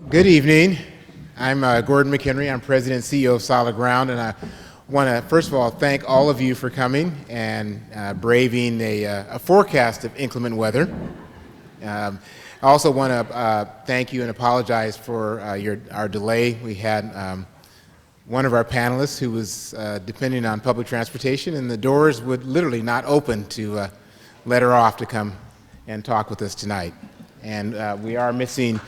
Good evening. I'm Gordon McHenry. I'm President and CEO of Solid Ground, and I want to first of all thank all of you for coming and braving a forecast of inclement weather. I also want to thank you and apologize for our delay. We had one of our panelists who was depending on public transportation, and the doors would literally not open to let her off to come and talk with us tonight. And we are missing.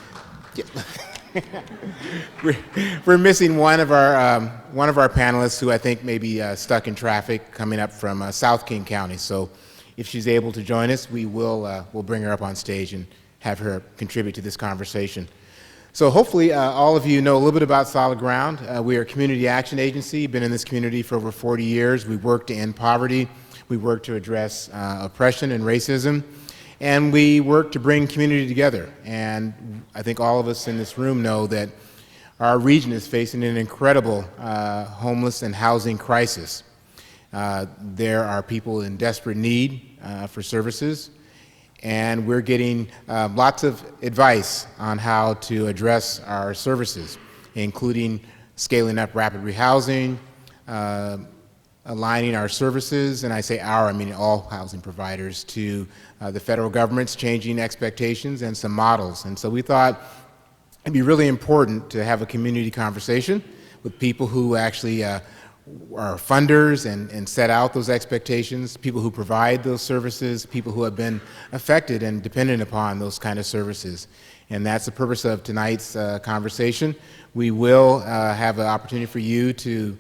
We're missing one of our panelists who I think may be stuck in traffic coming up from South King County. So if she's able to join us, we'll bring her up on stage and have her contribute to this conversation. So hopefully all of you know a little bit about Solid Ground. We are a community action agency, been in this community for over 40 years. We work to end poverty. We work to address oppression and racism. And we work to bring community together. And I think all of us in this room know that our region is facing an incredible homeless and housing crisis. There are people in desperate need for services, and we're getting lots of advice on how to address our services, including scaling up rapid rehousing, aligning our services, and I say our, I mean all housing providers, to the federal government's changing expectations and some models. And so we thought it'd be really important to have a community conversation with people who actually are funders and set out those expectations, people who provide those services, people who have been affected and dependent upon those kind of services. And that's the purpose of tonight's conversation. We will have an opportunity for you to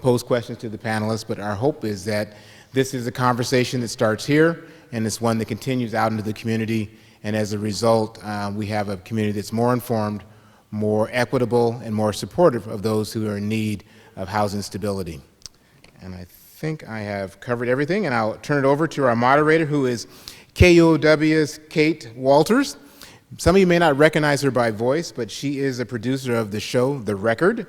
pose questions to the panelists, but our hope is that this is a conversation that starts here and it's one that continues out into the community, and as a result we have a community that's more informed, more equitable, and more supportive of those who are in need of housing stability. And I think I have covered everything, and I'll turn it over to our moderator, who is KUOW's Kate Walters. Some of you may not recognize her by voice, but she is a producer of the show The Record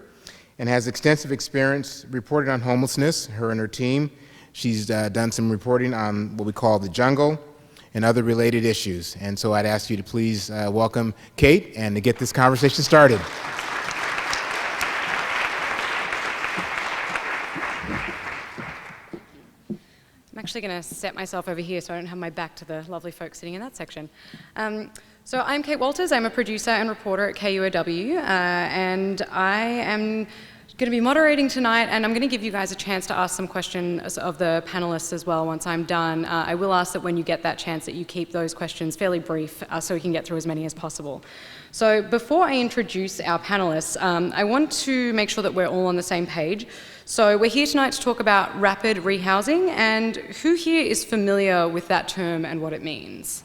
and has extensive experience reporting on homelessness, her and her team. She's done some reporting on what we call the jungle and other related issues. And so I'd ask you to please welcome Kate and to get this conversation started. I'm actually going to set myself over here so I don't have my back to the lovely folks sitting in that section. So I'm Kate Walters. I'm a producer and reporter at KUOW, and I am going to be moderating tonight, and I'm going to give you guys a chance to ask some questions of the panelists as well once I'm done. I will ask that when you get that chance that you keep those questions fairly brief so we can get through as many as possible. So before I introduce our panelists, I want to make sure that we're all on the same page. So we're here tonight to talk about rapid rehousing, and who here is familiar with that term and what it means?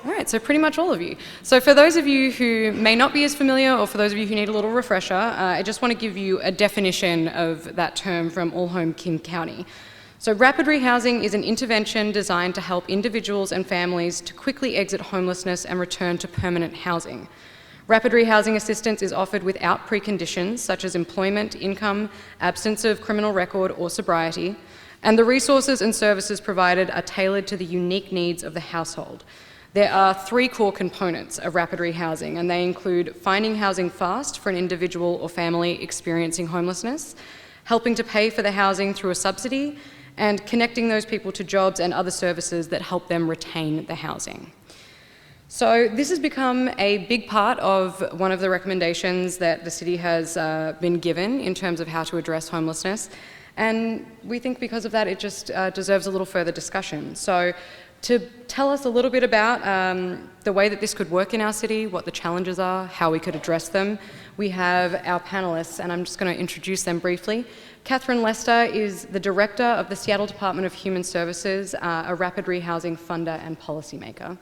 All right, so pretty much all of you. So for those of you who may not be as familiar, or for those of you who need a little refresher, I just want to give you a definition of that term from All Home King County. So rapid rehousing is an intervention designed to help individuals and families to quickly exit homelessness and return to permanent housing. Rapid rehousing assistance is offered without preconditions such as employment, income, absence of criminal record, or sobriety, and the resources and services provided are tailored to the unique needs of the household. There are three core components of rapid rehousing, and they include finding housing fast for an individual or family experiencing homelessness, helping to pay for the housing through a subsidy, and connecting those people to jobs and other services that help them retain the housing. So this has become a big part of one of the recommendations that the city has been given in terms of how to address homelessness, and we think because of that it just deserves a little further discussion. So to tell us a little bit about the way that this could work in our city, what the challenges are, how we could address them, we have our panelists, and I'm just going to introduce them briefly. Catherine Lester is the Director of the Seattle Department of Human Services, a rapid rehousing funder and policymaker.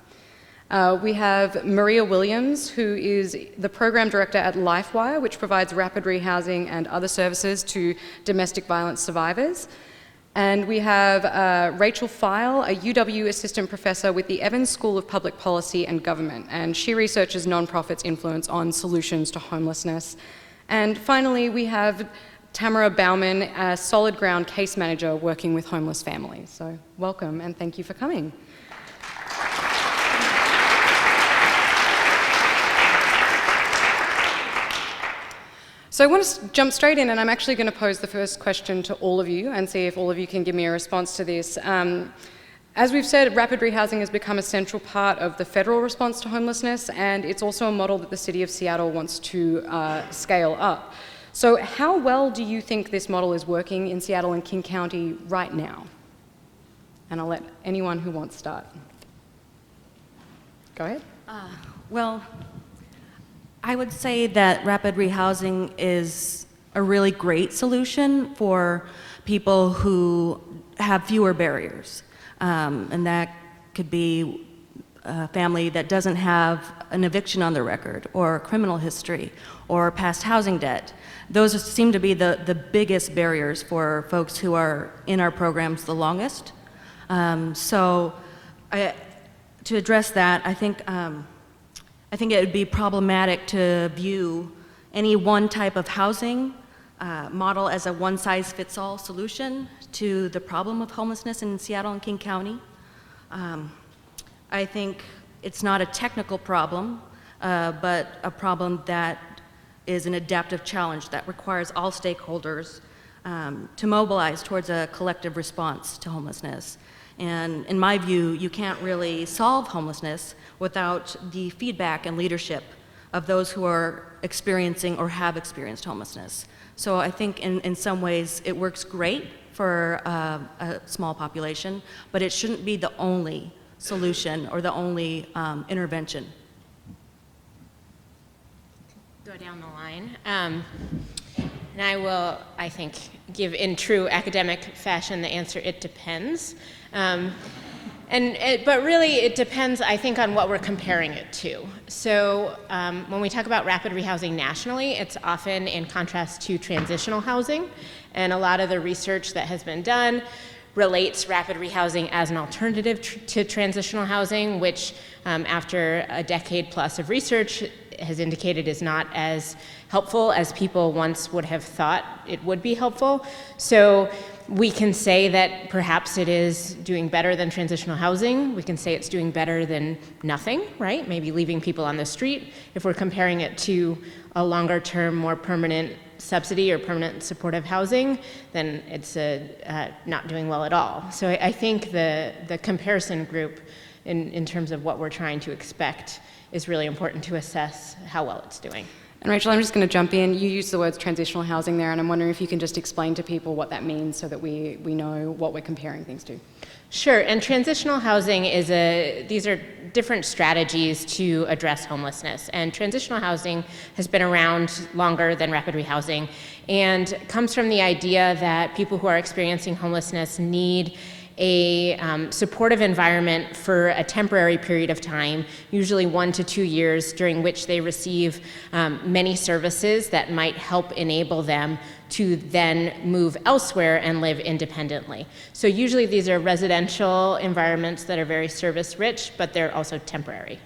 We have Maria Williams, who is the Program Director at LifeWire, which provides rapid rehousing and other services to domestic violence survivors. And we have Rachel File, a UW Assistant Professor with the Evans School of Public Policy and Government, and she researches nonprofits' influence on solutions to homelessness. And finally, we have Tamara Bauman, a Solid Ground Case Manager working with homeless families. So welcome and thank you for coming. So I want to jump straight in, and I'm actually going to pose the first question to all of you and see if all of you can give me a response to this. As we've said, rapid rehousing has become a central part of the federal response to homelessness, and it's also a model that the City of Seattle wants to scale up. So how well do you think this model is working in Seattle and King County right now? And I'll let anyone who wants start. Go ahead. Well, I would say that rapid rehousing is a really great solution for people who have fewer barriers. And that could be a family that doesn't have an eviction on their record, or criminal history, or past housing debt. Those seem to be the biggest barriers for folks who are in our programs the longest. To address that, I think it would be problematic to view any one type of housing model as a one-size-fits-all solution to the problem of homelessness in Seattle and King County. I think it's not a technical problem, but a problem that is an adaptive challenge that requires all stakeholders to mobilize towards a collective response to homelessness. And in my view, you can't really solve homelessness without the feedback and leadership of those who are experiencing or have experienced homelessness. So I think in some ways it works great for a small population, but it shouldn't be the only solution or the only intervention. Go down the line. And I will, I think, give in true academic fashion the answer, it depends. But really, it depends, I think, on what we're comparing it to. So when we talk about rapid rehousing nationally, it's often in contrast to transitional housing. And a lot of the research that has been done relates rapid rehousing as an alternative to transitional housing, which after a decade plus of research has indicated is not as helpful as people once would have thought it would be helpful. So we can say that perhaps it is doing better than transitional housing. We can say it's doing better than nothing, right? Maybe leaving people on the street. If we're comparing it to a longer term, more permanent subsidy or permanent supportive housing, then it's not doing well at all. So I think the comparison group in terms of what we're trying to expect is really important to assess how well it's doing. And Rachel, I'm just going to jump in. You used the words transitional housing there, and I'm wondering if you can just explain to people what that means so that we know what we're comparing things to. Sure, and transitional housing these are different strategies to address homelessness. And transitional housing has been around longer than rapid rehousing and comes from the idea that people who are experiencing homelessness need a supportive environment for a temporary period of time, usually 1 to 2 years, during which they receive many services that might help enable them to then move elsewhere and live independently. So usually these are residential environments that are very service-rich, but they're also temporary.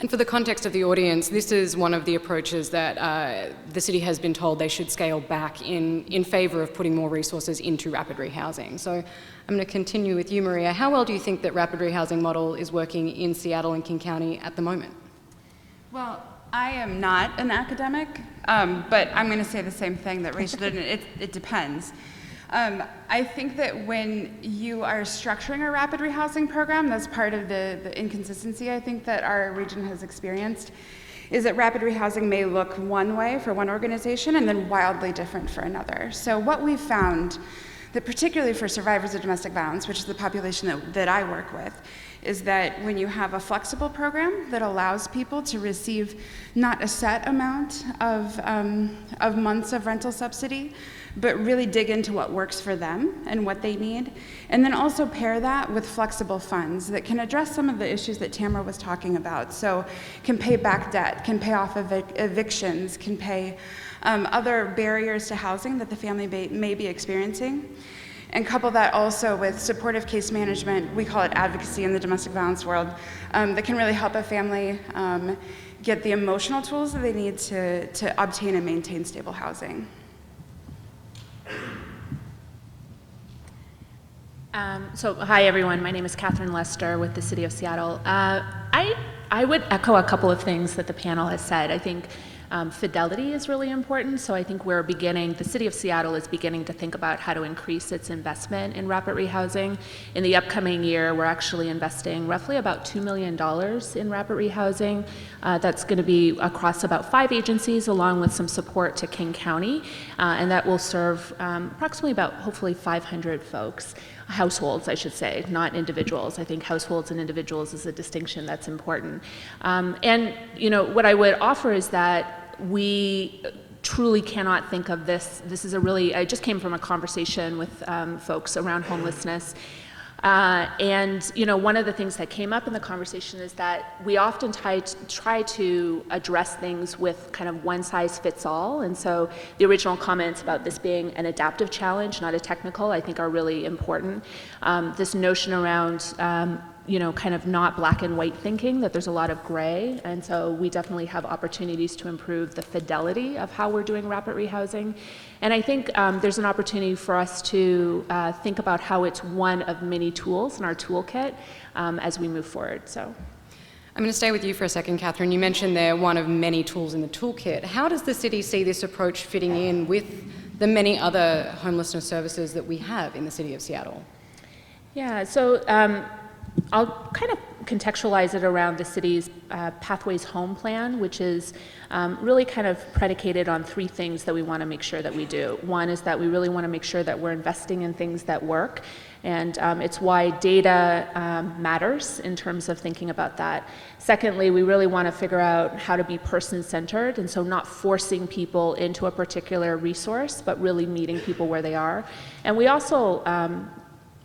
And for the context of the audience, this is one of the approaches that the city has been told they should scale back in favor of putting more resources into rapid rehousing. So I'm going to continue with you, Maria. How well do you think that rapid rehousing model is working in Seattle and King County at the moment? Well, I am not an academic, but I'm going to say the same thing that Rachel did, and it depends. I think that when you are structuring a rapid rehousing program, that's part of the inconsistency I think that our region has experienced, is that rapid rehousing may look one way for one organization and then wildly different for another. So what we've found, that particularly for survivors of domestic violence, which is the population that I work with, is that when you have a flexible program that allows people to receive not a set amount of months of rental subsidy, but really dig into what works for them and what they need, and then also pair that with flexible funds that can address some of the issues that Tamara was talking about. So can pay back debt, can pay off evictions, can pay other barriers to housing that the family may be experiencing. And couple that also with supportive case management, we call it advocacy in the domestic violence world, that can really help a family get the emotional tools that they need to obtain and maintain stable housing. Hi everyone, my name is Catherine Lester with the City of Seattle. I would echo a couple of things that the panel has said. I think Fidelity is really important, so I think the city of Seattle is beginning to think about how to increase its investment in rapid rehousing. In the upcoming year, we're actually investing roughly about $2 million in rapid rehousing. That's going to be across about 5 agencies, along with some support to King County, and that will serve approximately about, hopefully, 500 folks. Households, I should say, not individuals. I think households and individuals is a distinction that's important. And what I would offer is that we truly cannot think of this. This is I just came from a conversation with folks around homelessness. And one of the things that came up in the conversation is that we often try to address things with kind of one size fits all. And so the original comments about this being an adaptive challenge, not a technical, I think are really important. This notion around kind of not black and white thinking, that there's a lot of gray, and so we definitely have opportunities to improve the fidelity of how we're doing rapid rehousing. And I think there's an opportunity for us to think about how it's one of many tools in our toolkit as we move forward. So, I'm going to stay with you for a second, Catherine. You mentioned they're one of many tools in the toolkit. How does the city see this approach fitting in with the many other homelessness services that we have in the city of Seattle? Yeah, so I'll kind of contextualize it around the city's Pathways Home Plan, which is really kind of predicated on 3 things that we want to make sure that we do. One is that we really want to make sure that we're investing in things that work, and it's why data matters in terms of thinking about that. Secondly, we really want to figure out how to be person-centered, and so not forcing people into a particular resource, but really meeting people where they are. And we also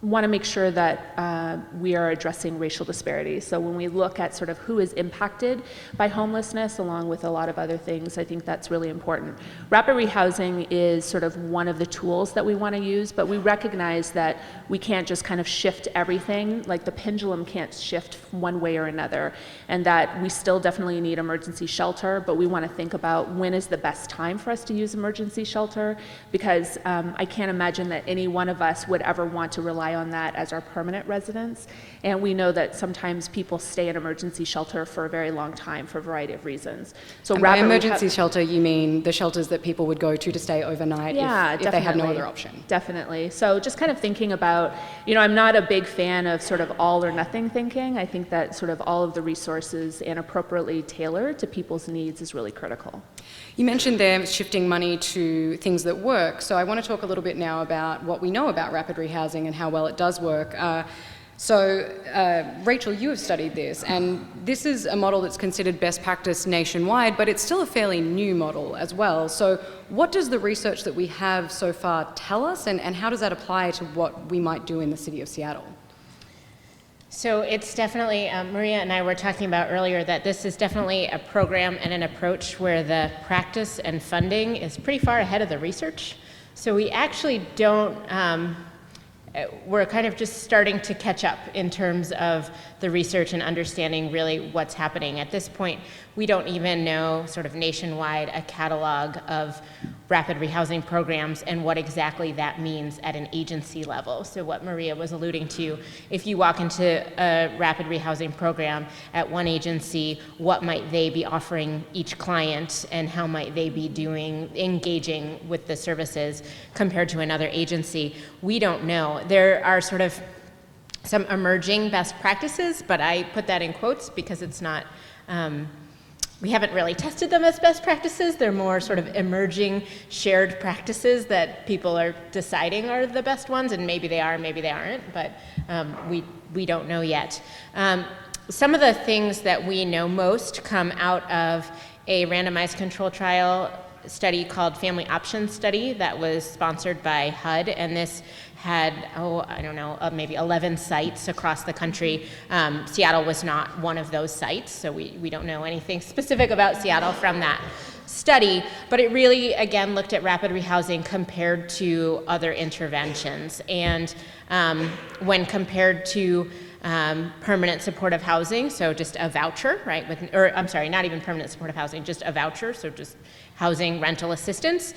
want to make sure that we are addressing racial disparities. So when we look at sort of who is impacted by homelessness, along with a lot of other things, I think that's really important. Rapid rehousing is sort of one of the tools that we want to use, but we recognize that we can't just kind of shift everything, like the pendulum can't shift one way or another, and that we still definitely need emergency shelter, but we want to think about when is the best time for us to use emergency shelter, because I can't imagine that any one of us would ever want to rely on that as our permanent residence. And we know that sometimes people stay in emergency shelter for a very long time for a variety of reasons. So and by emergency shelter, you mean the shelters that people would go to stay overnight if they had no other option? Definitely. So just kind of thinking about, I'm not a big fan of sort of all or nothing thinking. I think that sort of all of the resources and appropriately tailored to people's needs is really critical. You mentioned there shifting money to things that work, so I want to talk a little bit now about what we know about rapid rehousing and how well it does work. Rachel, you have studied this, and this is a model that's considered best practice nationwide, but it's still a fairly new model as well. So what does the research that we have so far tell us, and how does that apply to what we might do in the city of Seattle? So it's definitely, Maria and I were talking about earlier, that this is definitely a program and an approach where the practice and funding is pretty far ahead of the research. So we actually don't, we're kind of just starting to catch up in terms of the research and understanding really what's happening. At this point, we don't even know sort of nationwide a catalog of rapid rehousing programs and what exactly that means at an agency level. So what Maria was alluding to, if you walk into a rapid rehousing program at one agency, what might they be offering each client and how might they be engaging with the services compared to another agency? We don't know. There are sort of some emerging best practices, but I put that in quotes because it's not, we haven't really tested them as best practices. They're more sort of emerging shared practices that people are deciding are the best ones, and maybe they are, maybe they aren't, but we don't know yet. Some of the things that we know most come out of a randomized control trial study called Family Options Study that was sponsored by HUD, and this had, maybe 11 sites across the country. Seattle was not one of those sites, so we don't know anything specific about Seattle from that study, but it really, again, looked at rapid rehousing compared to other interventions. And when compared to permanent supportive housing, so just a voucher, right? Not even permanent supportive housing, just a voucher, so just housing rental assistance.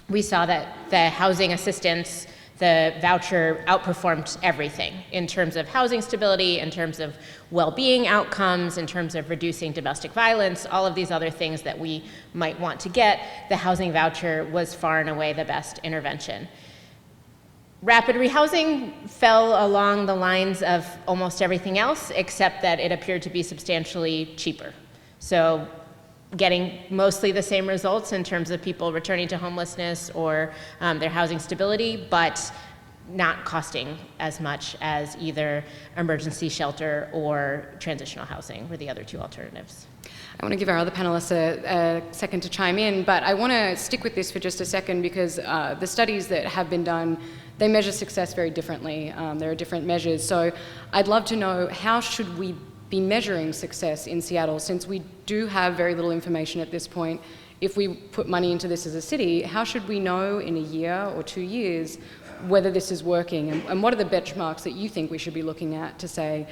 We saw that the housing assistance the voucher outperformed everything in terms of housing stability, in terms of well-being outcomes, in terms of reducing domestic violence, all of these other things that we might want to get. The housing voucher was far and away the best intervention. Rapid rehousing fell along the lines of almost everything else, except that it appeared to be substantially cheaper. So getting mostly the same results in terms of people returning to homelessness or their housing stability, but not costing as much as either emergency shelter or transitional housing were the other two alternatives. I want to give our other panelists a second to chime in, but I want to stick with this for just a second because the studies that have been done, they measure success very differently. There are different measures. So I'd love to know, how should we be measuring success in Seattle, since we do have very little information at this point? If we put money into this as a city, how should we know in a year or 2 years whether this is working? And what are the benchmarks that you think we should be looking at to say,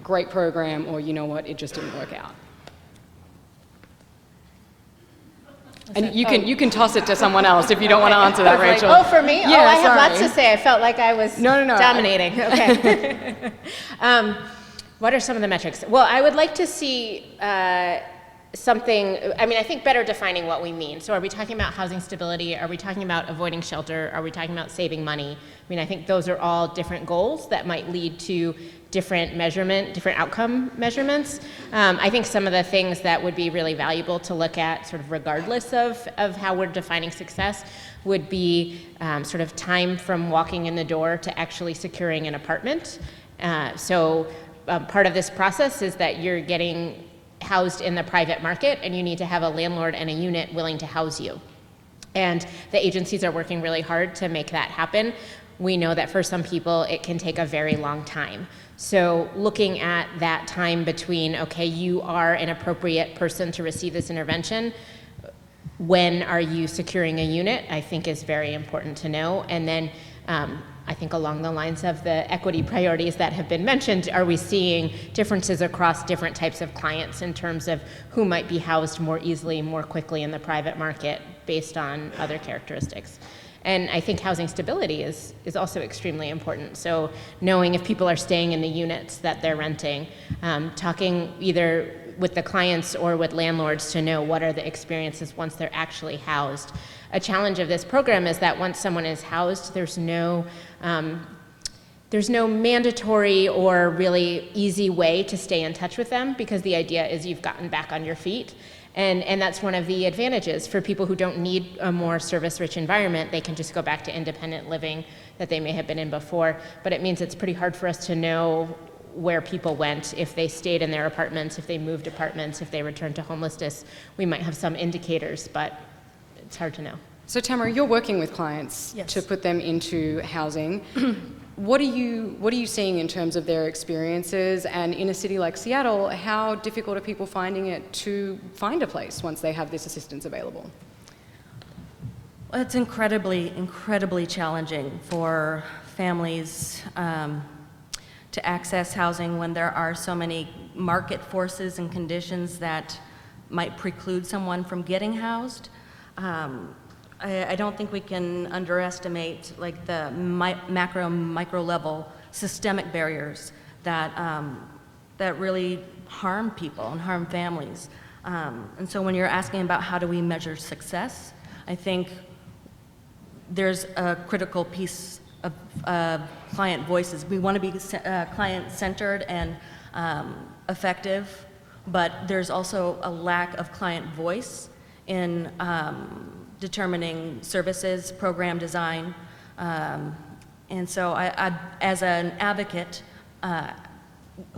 great program, or you know what, it just didn't work out? And you can toss it to someone else if you don't want to answer that, Rachel. Oh, for me? Yeah, I have sorry. lots to say. I felt like I was dominating. Okay. What are some of the metrics? Well, I would like to see something, I think better defining what we mean. So are we talking about housing stability? Are we talking about avoiding shelter? Are we talking about saving money? I think those are all different goals that might lead to different outcome measurements. I think some of the things that would be really valuable to look at, sort of regardless of how we're defining success, would be sort of time from walking in the door to actually securing an apartment. So part of this process is that you're getting housed in the private market, and you need to have a landlord and a unit willing to house you. And the agencies are working really hard to make that happen. We know that for some people, it can take a very long time. So looking at that time between, okay, you are an appropriate person to receive this intervention, when are you securing a unit, I think is very important to know. And then I think along the lines of the equity priorities that have been mentioned, are we seeing differences across different types of clients in terms of who might be housed more easily, more quickly in the private market based on other characteristics? And I think housing stability is also extremely important. So knowing if people are staying in the units that they're renting, talking either with the clients or with landlords to know what are the experiences once they're actually housed. A challenge of this program is that once someone is housed, there's no mandatory or really easy way to stay in touch with them, because the idea is you've gotten back on your feet. And that's one of the advantages for people who don't need a more service-rich environment. They can just go back to independent living that they may have been in before. But it means it's pretty hard for us to know where people went, if they stayed in their apartments, if they moved apartments, if they returned to homelessness. We might have some indicators, but it's hard to know. So Tamara, you're working with clients to put them into housing. What are you seeing in terms of their experiences? And in a city like Seattle, how difficult are people finding it to find a place once they have this assistance available? Well, it's incredibly, incredibly challenging for families to access housing when there are so many market forces and conditions that might preclude someone from getting housed. I don't think we can underestimate like the macro, micro level systemic barriers that that really harm people and harm families. And so when you're asking about how do we measure success, I think there's a critical piece of client voices. We want to be client-centered and effective, but there's also a lack of client voice in determining services, program design. And so I as an advocate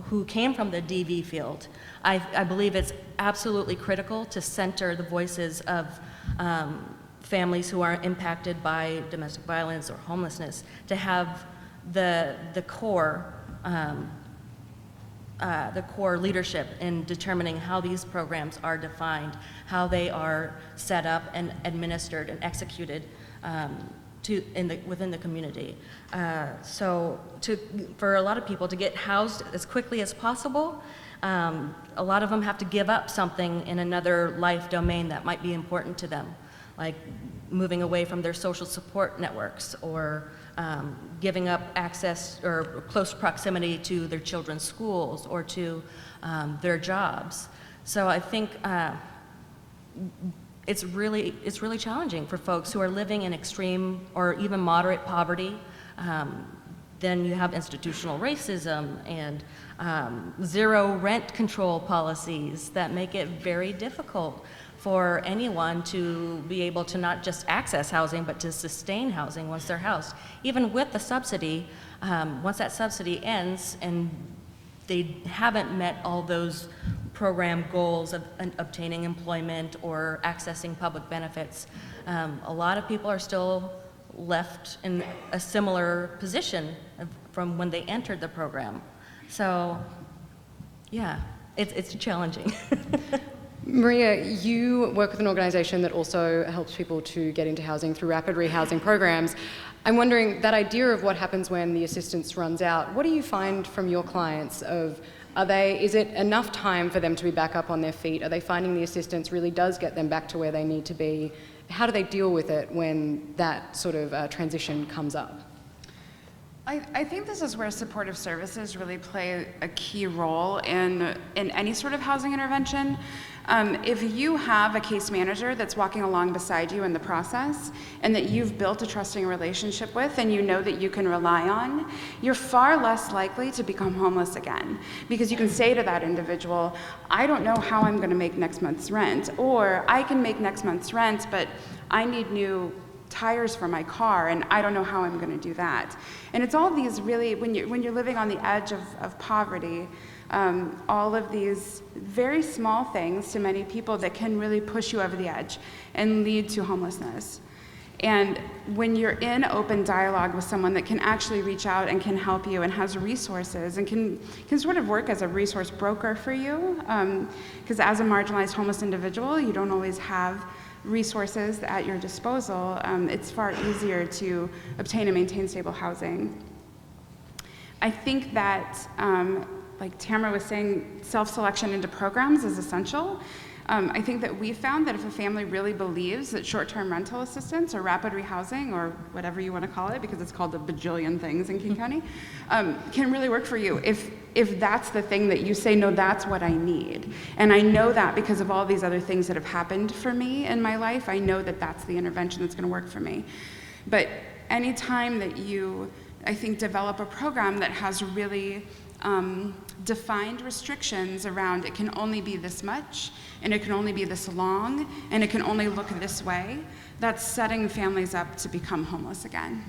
who came from the DV field, I believe it's absolutely critical to center the voices of families who are impacted by domestic violence or homelessness, to have the core leadership in determining how these programs are defined, how they are set up and administered and executed within the community. So for a lot of people to get housed as quickly as possible, a lot of them have to give up something in another life domain that might be important to them, like moving away from their social support networks or giving up access or close proximity to their children's schools or to their jobs. So I think it's really challenging for folks who are living in extreme or even moderate poverty. Then you have institutional racism and zero rent control policies that make it very difficult for anyone to be able to not just access housing, but to sustain housing once they're housed. Even with the subsidy, once that subsidy ends and they haven't met all those program goals of obtaining employment or accessing public benefits, a lot of people are still left in a similar position from when they entered the program. So, yeah, it's challenging. Maria, you work with an organization that also helps people to get into housing through rapid rehousing programs. I'm wondering, that idea of what happens when the assistance runs out, what do you find from your clients is it enough time for them to be back up on their feet? Are they finding the assistance really does get them back to where they need to be? How do they deal with it when that sort of transition comes up? I think this is where supportive services really play a key role in any sort of housing intervention. If you have a case manager that's walking along beside you in the process and that you've built a trusting relationship with and you know that you can rely on, you're far less likely to become homeless again, because you can say to that individual, I don't know how I'm going to make next month's rent, or I can make next month's rent, but I need new tires for my car, and I don't know how I'm going to do that. And it's all these really, when you're living on the edge of poverty, all of these very small things to many people that can really push you over the edge and lead to homelessness. And when you're in open dialogue with someone that can actually reach out and can help you and has resources and can sort of work as a resource broker for you, because as a marginalized homeless individual, you don't always have resources at your disposal, it's far easier to obtain and maintain stable housing. I think that, like Tamara was saying, self-selection into programs is essential. I think that we found that if a family really believes that short-term rental assistance or rapid rehousing, or whatever you want to call it, because it's called a bajillion things in King County, can really work for you. If that's the thing that you say, no, that's what I need. And I know that because of all these other things that have happened for me in my life, I know that that's the intervention that's going to work for me. But anytime that you, I think, develop a program that has really defined restrictions around it can only be this much, and it can only be this long, and it can only look this way, that's setting families up to become homeless again.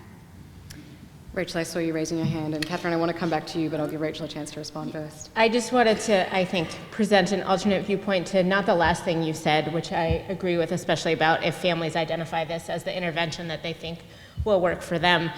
Rachel, I saw you raising your hand, and Catherine, I want to come back to you, but I'll give Rachel a chance to respond first. I just wanted to, I think, present an alternate viewpoint to not the last thing you said, which I agree with, especially about if families identify this as the intervention that they think will work for them.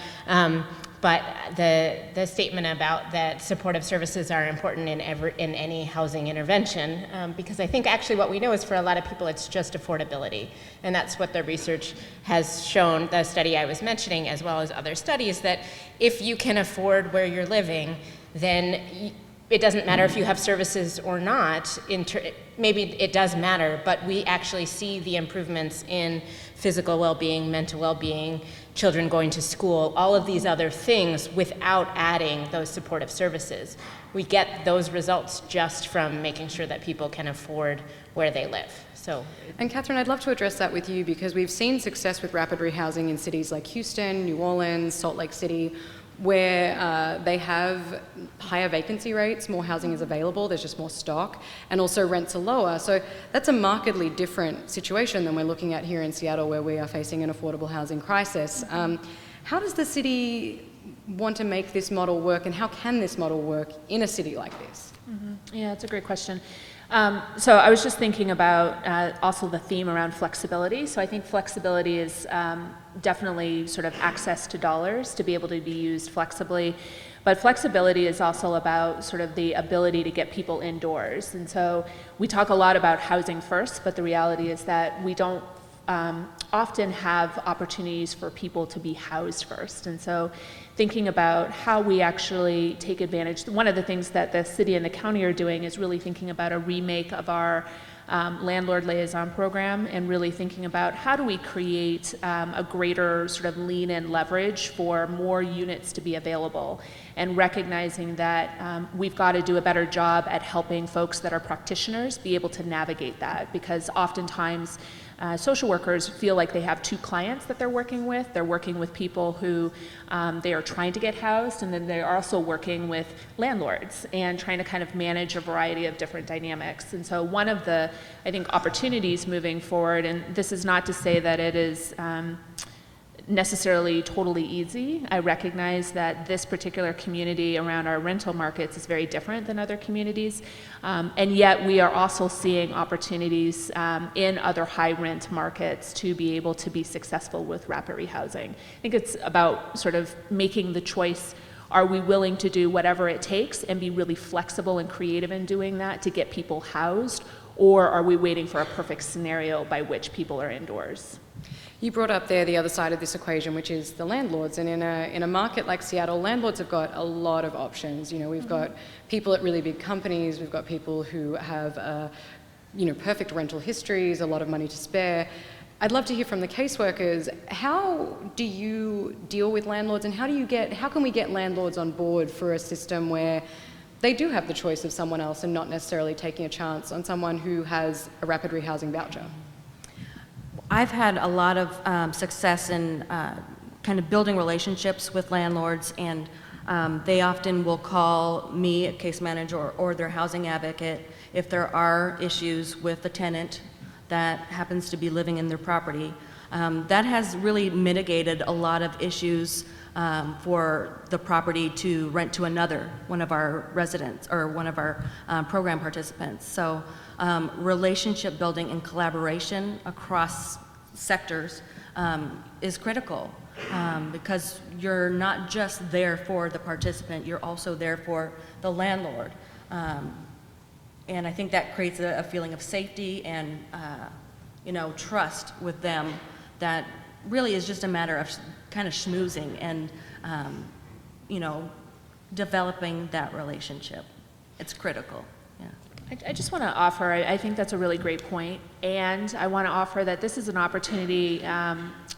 But the statement about that supportive services are important in any housing intervention, because I think actually what we know is for a lot of people it's just affordability, and that's what the research has shown, the study I was mentioning as well as other studies, that if you can afford where you're living, then it doesn't matter if you have services or not. Maybe it does matter, but we actually see the improvements in physical well-being, mental well-being, children going to school, all of these other things without adding those supportive services. We get those results just from making sure that people can afford where they live. And Catherine, I'd love to address that with you, because we've seen success with rapid rehousing in cities like Houston, New Orleans, Salt Lake City, where they have higher vacancy rates, more housing is available, there's just more stock, and also rents are lower. So that's a markedly different situation than we're looking at here in Seattle, where we are facing an affordable housing crisis. How does the city want to make this model work, and how can this model work in a city like this? Mm-hmm. Yeah, that's a great question. So I was just thinking about also the theme around flexibility. So I think flexibility is definitely sort of access to dollars to be able to be used flexibly. But flexibility is also about sort of the ability to get people indoors. And so we talk a lot about housing first, but the reality is that we don't often have opportunities for people to be housed first. And so thinking about how we actually take advantage, one of the things that the city and the county are doing is really thinking about a remake of our landlord liaison program and really thinking about how do we create a greater sort of lean-in leverage for more units to be available, and recognizing that we've got to do a better job at helping folks that are practitioners be able to navigate that, because oftentimes social workers feel like they have two clients that they're working with. They're working with people who they are trying to get housed, and then they're also working with landlords and trying to kind of manage a variety of different dynamics. And so one of the, I think, opportunities moving forward, and this is not to say that it is necessarily totally easy. I recognize that this particular community around our rental markets is very different than other communities, and yet we are also seeing opportunities in other high rent markets to be able to be successful with rapid rehousing. I think it's about sort of making the choice. Are we willing to do whatever it takes and be really flexible and creative in doing that to get people housed, or are we waiting for a perfect scenario by which people are indoors? You brought up there the other side of this equation, which is the landlords. And in a market like Seattle, landlords have got a lot of options. You know, we've got people at really big companies, we've got people who have, perfect rental histories, a lot of money to spare. I'd love to hear from the caseworkers, how do you deal with landlords, and how can we get landlords on board for a system where they do have the choice of someone else and not necessarily taking a chance on someone who has a rapid rehousing voucher? I've had a lot of success in kind of building relationships with landlords, and they often will call me, a case manager, or their housing advocate, if there are issues with the tenant that happens to be living in their property. That has really mitigated a lot of issues for the property to rent to one of our residents or one of our program participants. So relationship building and collaboration across sectors is critical, because you're not just there for the participant, you're also there for the landlord. And I think that creates a feeling of safety and trust with them that really is just a matter of kind of schmoozing and developing that relationship. It's critical. Yeah. I just want to offer, I think that's a really great point, and I want to offer that this is an opportunity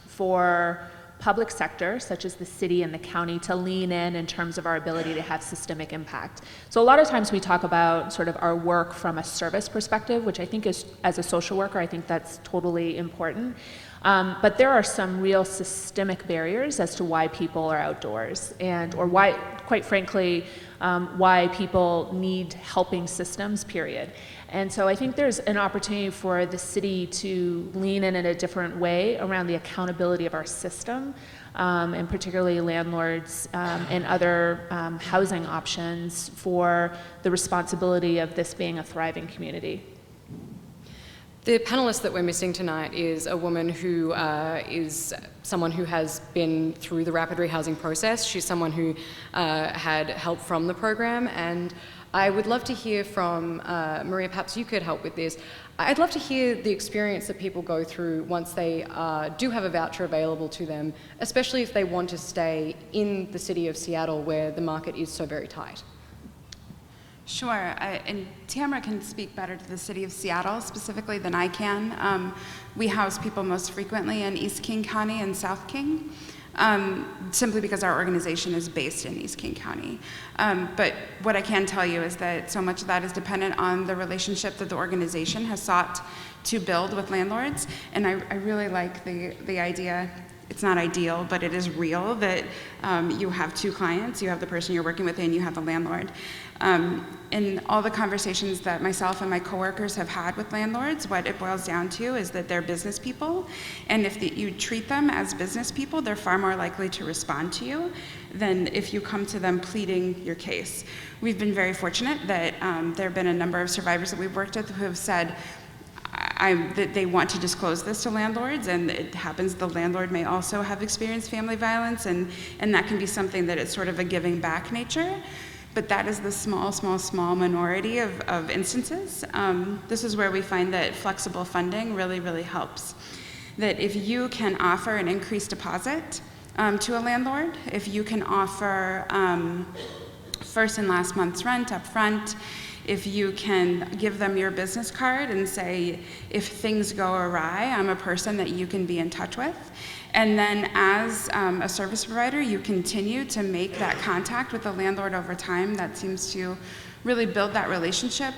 for public sector, such as the city and the county, to lean in terms of our ability to have systemic impact. So a lot of times we talk about sort of our work from a service perspective, which I think is, as a social worker, I think that's totally important. But there are some real systemic barriers as to why people are outdoors, or why, quite frankly, why people need helping systems, period. And so I think there's an opportunity for the city to lean in a different way around the accountability of our system, and particularly landlords and other housing options for the responsibility of this being a thriving community. The panelist that we're missing tonight is a woman who is someone who has been through the rapid rehousing process. She's someone who had help from the program, and I would love to hear from Maria, perhaps you could help with this. I'd love to hear the experience that people go through once they do have a voucher available to them, especially if they want to stay in the city of Seattle where the market is so very tight. Sure, and Tamara can speak better to the city of Seattle specifically than I can. We house people most frequently in East King County and South King, simply because our organization is based in East King County. But what I can tell you is that so much of that is dependent on the relationship that the organization has sought to build with landlords, and I really like the idea. It's not ideal, but it is real that you have two clients. You have the person you're working with and you have the landlord. In all the conversations that myself and my coworkers have had with landlords, what it boils down to is that they're business people, and if you treat them as business people, they're far more likely to respond to you than if you come to them pleading your case. We've been very fortunate that there have been a number of survivors that we've worked with who have said, that they want to disclose this to landlords, and it happens the landlord may also have experienced family violence, and that can be something that it's sort of a giving back nature. But that is the small minority of instances. This is where we find that flexible funding really, really helps. That if you can offer an increased deposit to a landlord, if you can offer first and last month's rent up front, if you can give them your business card and say, if things go awry, I'm a person that you can be in touch with. And then as a service provider, you continue to make that contact with the landlord over time. That seems to really build that relationship.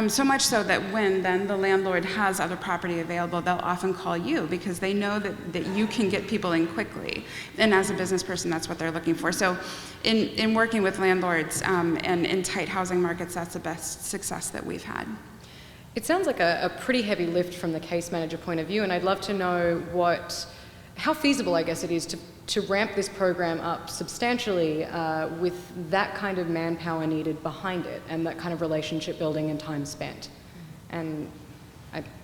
So much so that when then the landlord has other property available, they'll often call you because they know that you can get people in quickly. And as a business person, that's what they're looking for. So in working with landlords and in tight housing markets, that's the best success that we've had. It sounds like a pretty heavy lift from the case manager point of view, and I'd love to know how feasible, I guess, it is to ramp this program up substantially with that kind of manpower needed behind it and that kind of relationship building and time spent. And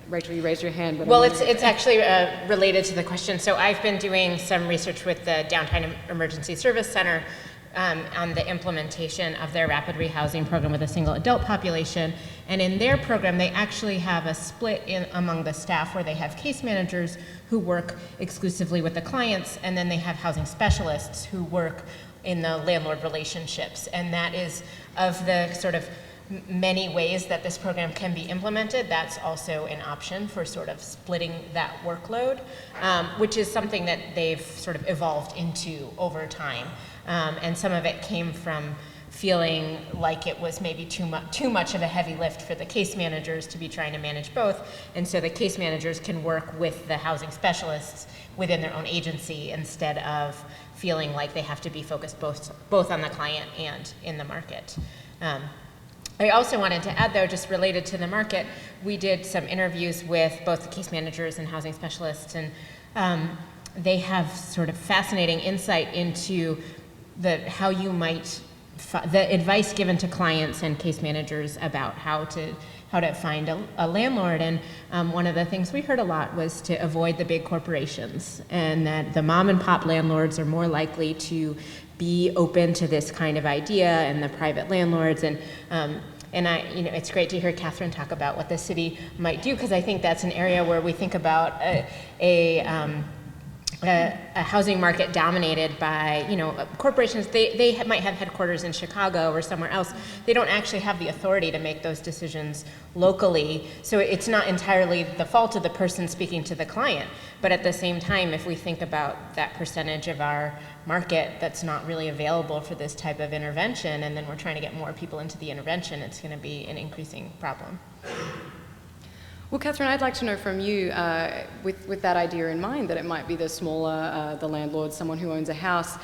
Rachel, you raised your hand. But well, it's actually related to the question. So I've been doing some research with the Downtown Emergency Service Center on the implementation of their rapid rehousing program with a single adult population. And in their program, they actually have a split among the staff where they have case managers who work exclusively with the clients, and then they have housing specialists who work in the landlord relationships. And that is, of the sort of many ways that this program can be implemented, that's also an option for sort of splitting that workload, which is something that they've sort of evolved into over time. And some of it came from feeling like it was maybe too much of a heavy lift for the case managers to be trying to manage both. And so the case managers can work with the housing specialists within their own agency instead of feeling like they have to be focused both on the client and in the market. I also wanted to add, though, just related to the market, we did some interviews with both the case managers and housing specialists, and they have sort of fascinating insight into how you might the advice given to clients and case managers about how to find a landlord. And one of the things we heard a lot was to avoid the big corporations, and that the mom and pop landlords are more likely to be open to this kind of idea, and the private landlords. And it's great to hear Catherine talk about what the city might do, because I think that's an area where we think about a housing market dominated by, corporations. They might have headquarters in Chicago or somewhere else. They don't actually have the authority to make those decisions locally. So it's not entirely the fault of the person speaking to the client. But at the same time, if we think about that percentage of our market that's not really available for this type of intervention, and then we're trying to get more people into the intervention, it's going to be an increasing problem. Well, Catherine, I'd like to know from you, with that idea in mind, that it might be the smaller, the landlord, someone who owns a house.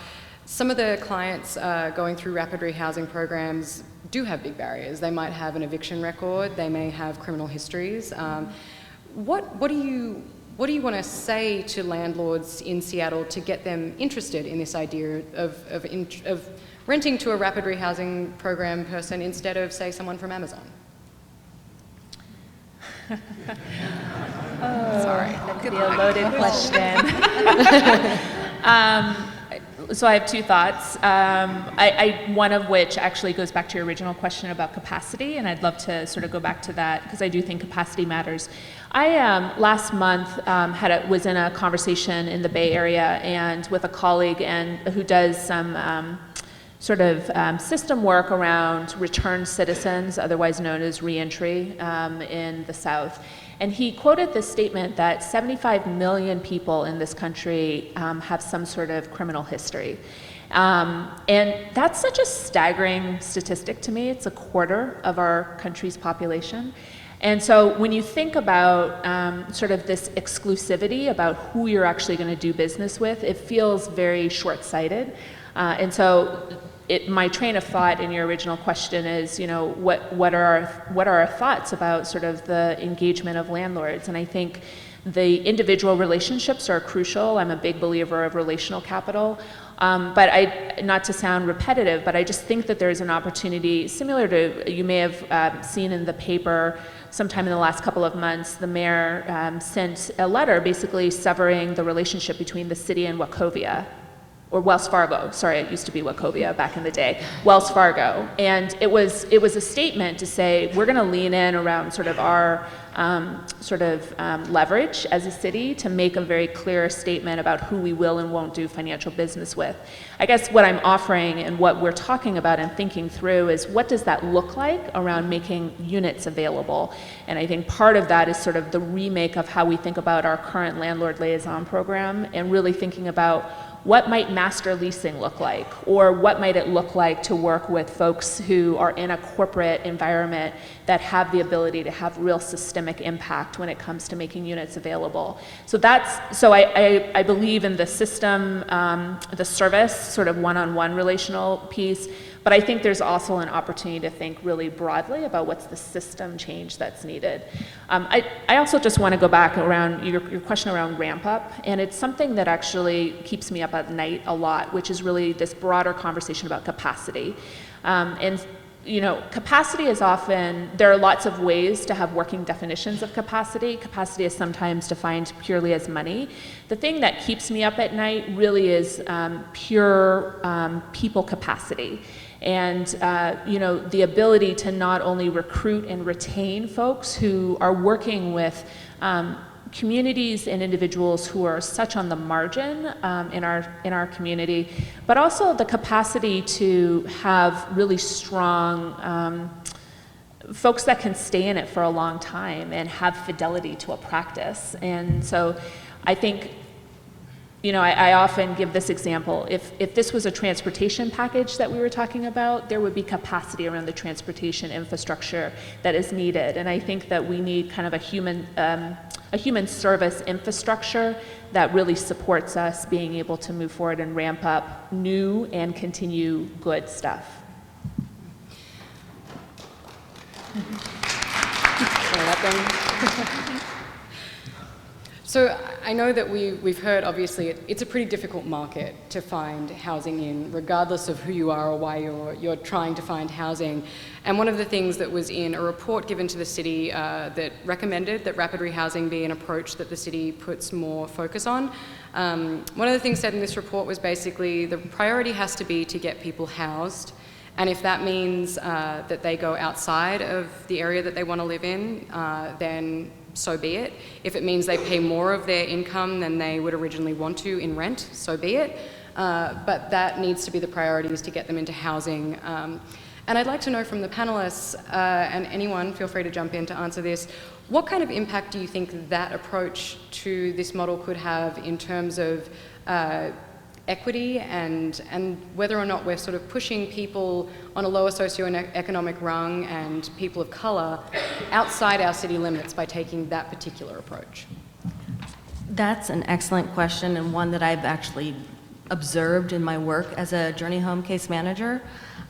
Some of the clients going through rapid rehousing programs do have big barriers. They might have an eviction record. They may have criminal histories. What do you want to say to landlords in Seattle to get them interested in this idea of renting to a rapid rehousing program person instead of, say, someone from Amazon? Sorry, that could be a loaded question. So I have two thoughts. One of which actually goes back to your original question about capacity, and I'd love to sort of go back to that because I do think capacity matters. I last month was in a conversation in the Bay Area and with a colleague who does some system work around returned citizens, otherwise known as reentry, in the South. And he quoted this statement that 75 million people in this country have some sort of criminal history. And that's such a staggering statistic to me. It's a quarter of our country's population. And so when you think about sort of this exclusivity about who you're actually going to do business with, it feels very short-sighted. And so my train of thought in your original question is, what are our thoughts about sort of the engagement of landlords? And I think the individual relationships are crucial. I'm a big believer of relational capital. But not to sound repetitive, but I just think that there's an opportunity similar to, you may have seen in the paper sometime in the last couple of months, the mayor sent a letter basically severing the relationship between the city and Wachovia. Or Wells Fargo, sorry, it used to be Wachovia back in the day, Wells Fargo. And it was a statement to say, we're gonna lean in around sort of our leverage as a city to make a very clear statement about who we will and won't do financial business with. I guess what I'm offering and what we're talking about and thinking through is what does that look like around making units available? And I think part of that is sort of the remake of how we think about our current landlord liaison program and really thinking about what might master leasing look like, or what might it look like to work with folks who are in a corporate environment that have the ability to have real systemic impact when it comes to making units available. So I believe in the system, the service, sort of one-on-one relational piece, but I think there's also an opportunity to think really broadly about what's the system change that's needed. I also just want to go back around your question around ramp up, and it's something that actually keeps me up at night a lot, which is really this broader conversation about capacity. Capacity is often, there are lots of ways to have working definitions of capacity. Capacity is sometimes defined purely as money. The thing that keeps me up at night really is pure people capacity. And the ability to not only recruit and retain folks who are working with communities and individuals who are such on the margin in our community, but also the capacity to have really strong folks that can stay in it for a long time and have fidelity to a practice. And so I think, I often give this example. If this was a transportation package that we were talking about, there would be capacity around the transportation infrastructure that is needed. And I think that we need kind of a human service infrastructure that really supports us being able to move forward and ramp up new and continue good stuff. So I know that we've heard, obviously, it's a pretty difficult market to find housing in, regardless of who you are or why you're trying to find housing. And one of the things that was in a report given to the city that recommended that rapid rehousing be an approach that the city puts more focus on. One of the things said in this report was basically the priority has to be to get people housed. And if that means that they go outside of the area that they want to live in, then so be it. If it means they pay more of their income than they would originally want to in rent, so be it. But that needs to be the priority, is to get them into housing. And I'd like to know from the panelists, and anyone, feel free to jump in to answer this, what kind of impact do you think that approach to this model could have in terms of equity and whether or not we're sort of pushing people on a lower socioeconomic rung and people of colour outside our city limits by taking that particular approach? That's an excellent question, and one that I've actually observed in my work as a Journey Home case manager.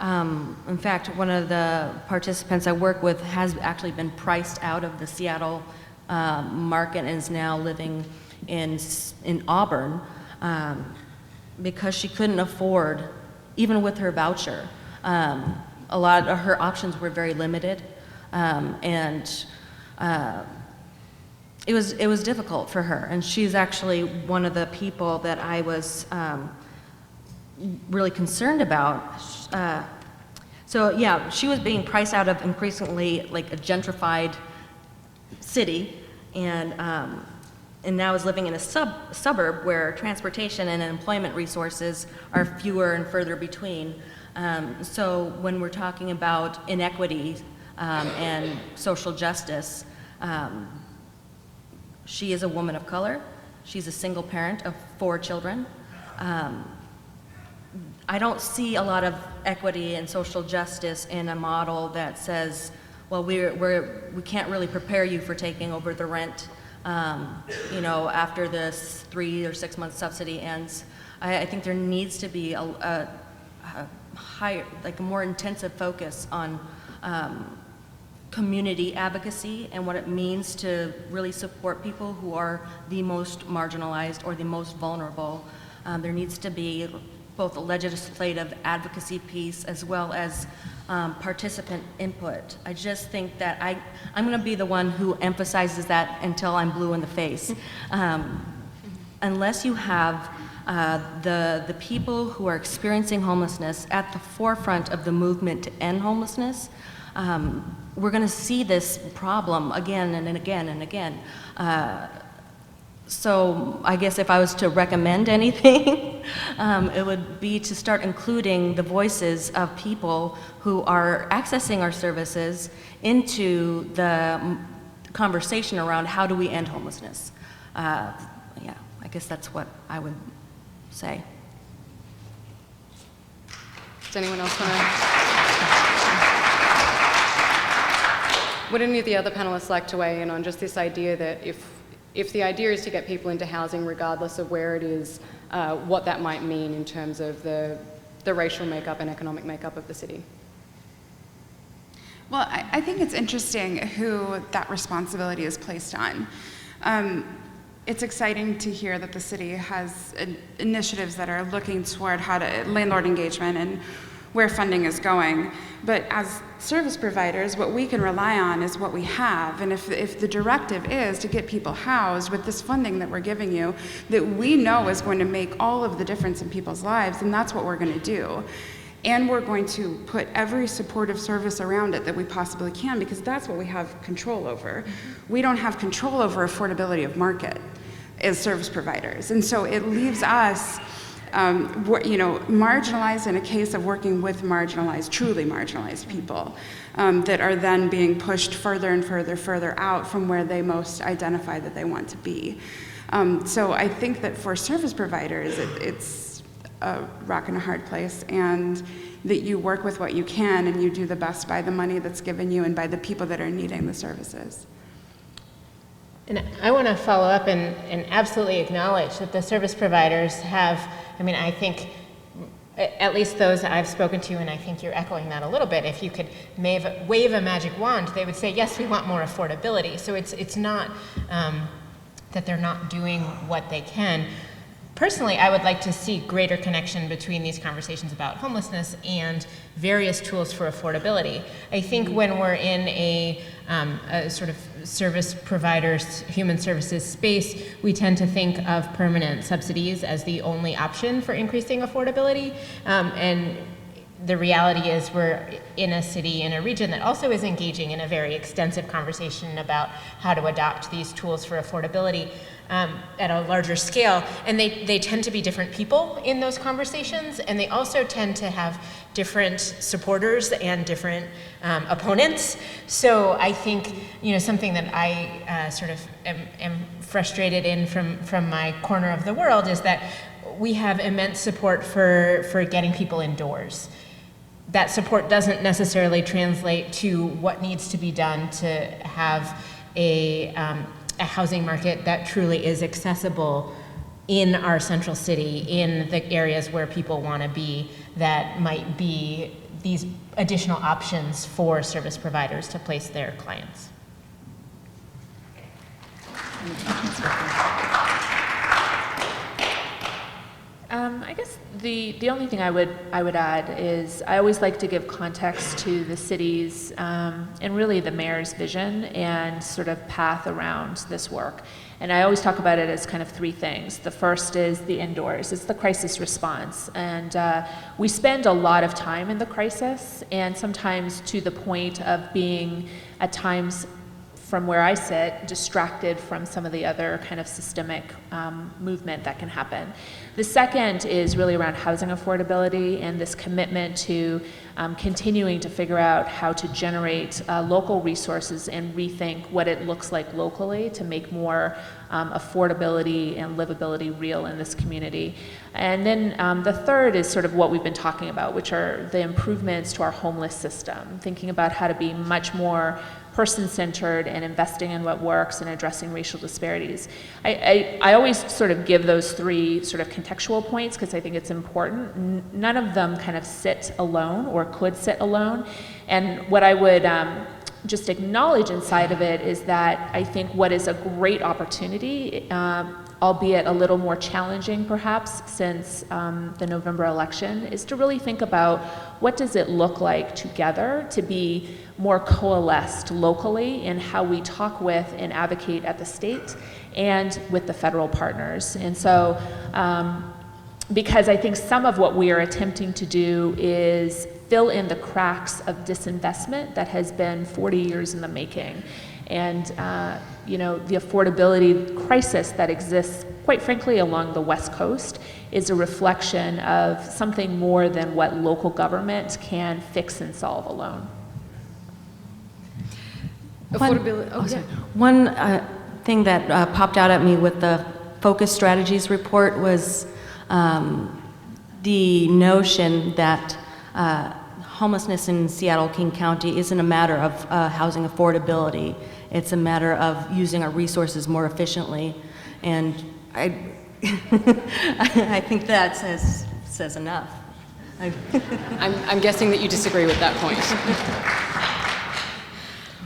In fact, one of the participants I work with has actually been priced out of the Seattle market and is now living in Auburn because she couldn't afford, even with her voucher. A lot of her options were very limited, and it was difficult for her. And she's actually one of the people that I was really concerned about. So yeah, she was being priced out of increasingly like a gentrified city, and now is living in a suburb where transportation and employment resources are fewer and further between. So when we're talking about inequity and social justice, she is a woman of color. She's a single parent of 4 children. I don't see a lot of equity and social justice in a model that says, well, we can't really prepare you for taking over the rent after this 3 or 6 month subsidy ends. I think there needs to be a higher, like a more intensive focus on community advocacy and what it means to really support people who are the most marginalized or the most vulnerable. There needs to be both a legislative advocacy piece as well as participant input. I just think that I'm going to be the one who emphasizes that until I'm blue in the face. Unless you have the people who are experiencing homelessness at the forefront of the movement to end homelessness, we're going to see this problem again and again and again. So I guess if I was to recommend anything, it would be to start including the voices of people who are accessing our services into the conversation around how do we end homelessness. Yeah, I guess that's what I would say. Does anyone else want to? Would any of the other panelists like to weigh in on just this idea that if the idea is to get people into housing regardless of where it is, what that might mean in terms of the racial makeup and economic makeup of the city? Well, I think it's interesting who that responsibility is placed on. It's exciting to hear that the city has initiatives that are looking toward how to landlord engagement and where funding is going. But as service providers, what we can rely on is what we have. And if the directive is to get people housed with this funding that we're giving you, that we know is going to make all of the difference in people's lives, then that's what we're going to do. And we're going to put every supportive service around it that we possibly can, because that's what we have control over. We don't have control over affordability of market as service providers. And so it leaves us marginalized in a case of working with marginalized, truly marginalized people that are then being pushed further and further out from where they most identify that they want to be. So I think that for service providers, it's a rock and a hard place, and that you work with what you can and you do the best by the money that's given you and by the people that are needing the services. And I want to follow up and absolutely acknowledge that the service providers have, I think, at least those I've spoken to, and I think you're echoing that a little bit, if you could wave a magic wand, they would say, yes, we want more affordability. So it's not that they're not doing what they can. Personally, I would like to see greater connection between these conversations about homelessness and various tools for affordability. I think when we're in a sort of service providers, human services space, we tend to think of permanent subsidies as the only option for increasing affordability. And the reality is we're in a city, in a region that also is engaging in a very extensive conversation about how to adopt these tools for affordability at a larger scale. And they tend to be different people in those conversations, and they also tend to have different supporters and different opponents. So I think, something that I sort of am frustrated in from my corner of the world is that we have immense support for getting people indoors. That support doesn't necessarily translate to what needs to be done to have a housing market that truly is accessible in our central city, in the areas where people want to be, that might be these additional options for service providers to place their clients. I guess the only thing I would add is I always like to give context to the city's and really the mayor's vision and sort of path around this work. And I always talk about it as kind of three things. The first is the indoors. It's the crisis response. And we spend a lot of time in the crisis, and sometimes to the point of being, at times, from where I sit, distracted from some of the other kind of systemic movement that can happen. The second is really around housing affordability and this commitment to continuing to figure out how to generate local resources and rethink what it looks like locally to make more affordability and livability real in this community. And then the third is sort of what we've been talking about, which are the improvements to our homeless system, thinking about how to be much more person-centered and investing in what works and addressing racial disparities. I always sort of give those three sort of contextual points because I think it's important. None of them kind of sit alone or could sit alone. And what I would just acknowledge inside of it is that I think what is a great opportunity, albeit a little more challenging perhaps since the November election, is to really think about what does it look like together to be more coalesced locally in how we talk with and advocate at the state and with the federal partners. And so, because I think some of what we are attempting to do is fill in the cracks of disinvestment that has been 40 years in the making. And the affordability crisis that exists, quite frankly, along the West Coast is a reflection of something more than what local government can fix and solve alone. Affordability. One thing that popped out at me with the Focus Strategies report was the notion that homelessness in Seattle, King County isn't a matter of housing affordability. It's a matter of using our resources more efficiently. And I think that says enough. I'm guessing that you disagree with that point.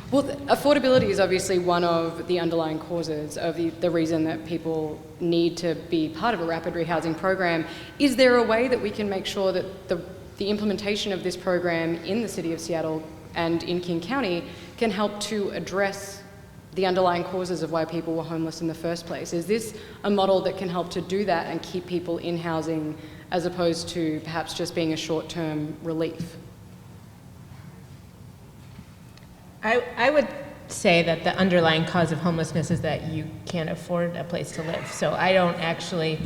Well, affordability is obviously one of the underlying causes of the reason that people need to be part of a rapid rehousing program. Is there a way that we can make sure that the implementation of this program in the city of Seattle and in King County can help to address the underlying causes of why people were homeless in the first place? Is this a model that can help to do that and keep people in housing as opposed to perhaps just being a short-term relief? I would say that the underlying cause of homelessness is that you can't afford a place to live. So I don't actually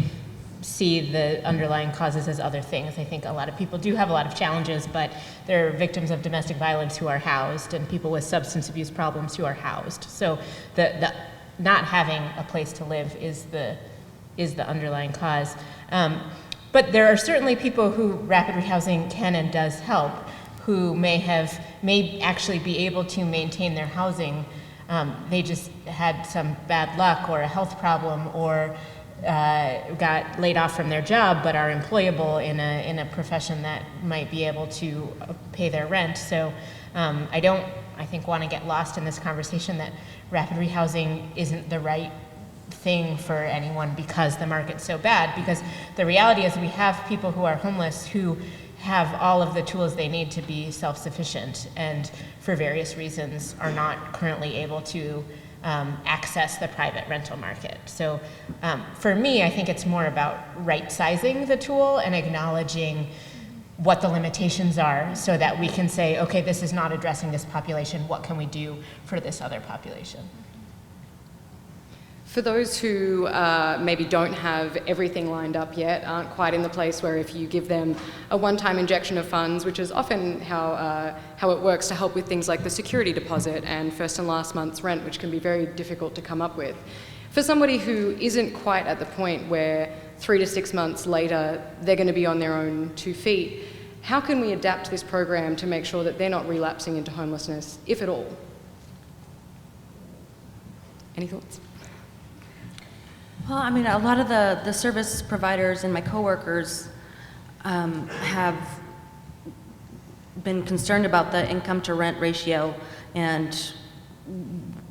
see the underlying causes as other things. I think a lot of people do have a lot of challenges, but there are victims of domestic violence who are housed and people with substance abuse problems who are housed. So the not having a place to live is the underlying cause. But there are certainly people who rapid rehousing can and does help, who may actually be able to maintain their housing. They just had some bad luck or a health problem or got laid off from their job but are employable in a profession that might be able to pay their rent. So I think want to get lost in this conversation that rapid rehousing isn't the right thing for anyone because the market's so bad, because the reality is we have people who are homeless who have all of the tools they need to be self-sufficient and for various reasons are not currently able to access the private rental market. So for me, I think it's more about right-sizing the tool and acknowledging what the limitations are so that we can say, okay, this is not addressing this population, what can we do for this other population? For those who maybe don't have everything lined up yet, aren't quite in the place where if you give them a one-time injection of funds, which is often how it works to help with things like the security deposit and first and last month's rent, which can be very difficult to come up with. For somebody who isn't quite at the point where 3 to 6 months later they're going to be on their own 2 feet, how can we adapt this program to make sure that they're not relapsing into homelessness, if at all? Any thoughts? Well, I mean, a lot of the service providers and my coworkers have been concerned about the income to rent ratio, and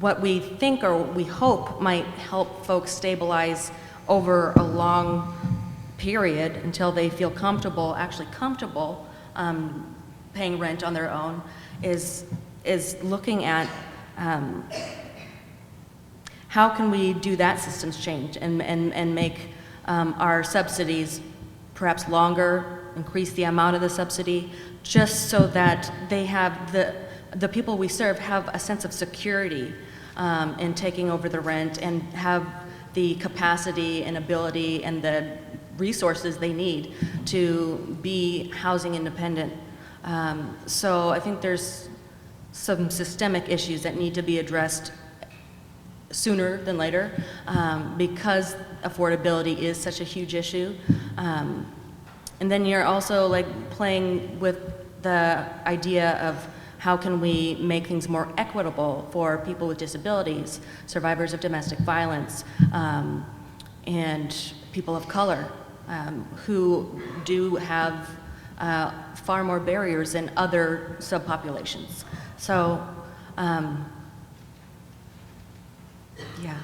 what we think or we hope might help folks stabilize over a long period until they feel actually comfortable paying rent on their own is looking at how can we do that systems change and make our subsidies perhaps longer, increase the amount of the subsidy, just so that they have the people we serve have a sense of security in taking over the rent and have the capacity and ability and the resources they need to be housing independent. So I think there's some systemic issues that need to be addressed sooner than later, because affordability is such a huge issue. And then you're also like playing with the idea of how can we make things more equitable for people with disabilities, survivors of domestic violence, and people of color, who do have far more barriers than other subpopulations. So, yeah.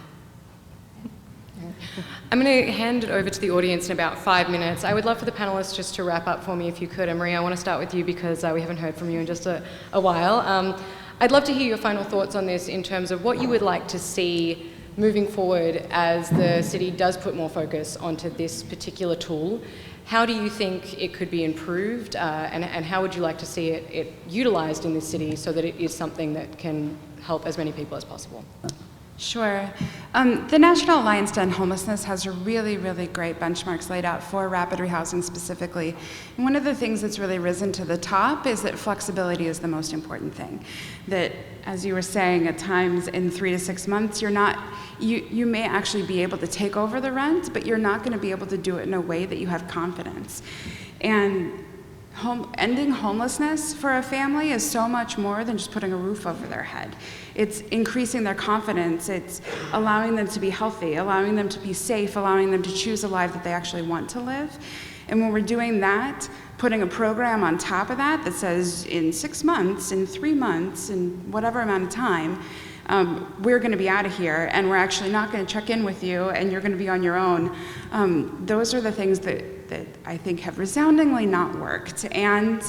I'm going to hand it over to the audience in about 5 minutes. I would love for the panelists just to wrap up for me if you could. And Maria, I want to start with you because we haven't heard from you in just a while. I'd love to hear your final thoughts on this in terms of what you would like to see moving forward as the city does put more focus onto this particular tool. how do you think it could be improved, and how would you like to see it utilized in this city so that it is something that can help as many people as possible? Sure. The National Alliance to End Homelessness has really, really great benchmarks laid out for rapid rehousing specifically. And one of the things that's really risen to the top is that flexibility is the most important thing. That, as you were saying, at times in 3 to 6 months, you may actually be able to take over the rent, but you're not going to be able to do it in a way that you have confidence. And ending homelessness for a family is so much more than just putting a roof over their head. It's increasing their confidence. It's allowing them to be healthy, allowing them to be safe, allowing them to choose a life that they actually want to live. And when we're doing that, putting a program on top of that that says in 6 months, in 3 months, in whatever amount of time, we're going to be out of here, and we're actually not going to check in with you, and you're going to be on your own. Those are the things that I think have resoundingly not worked. And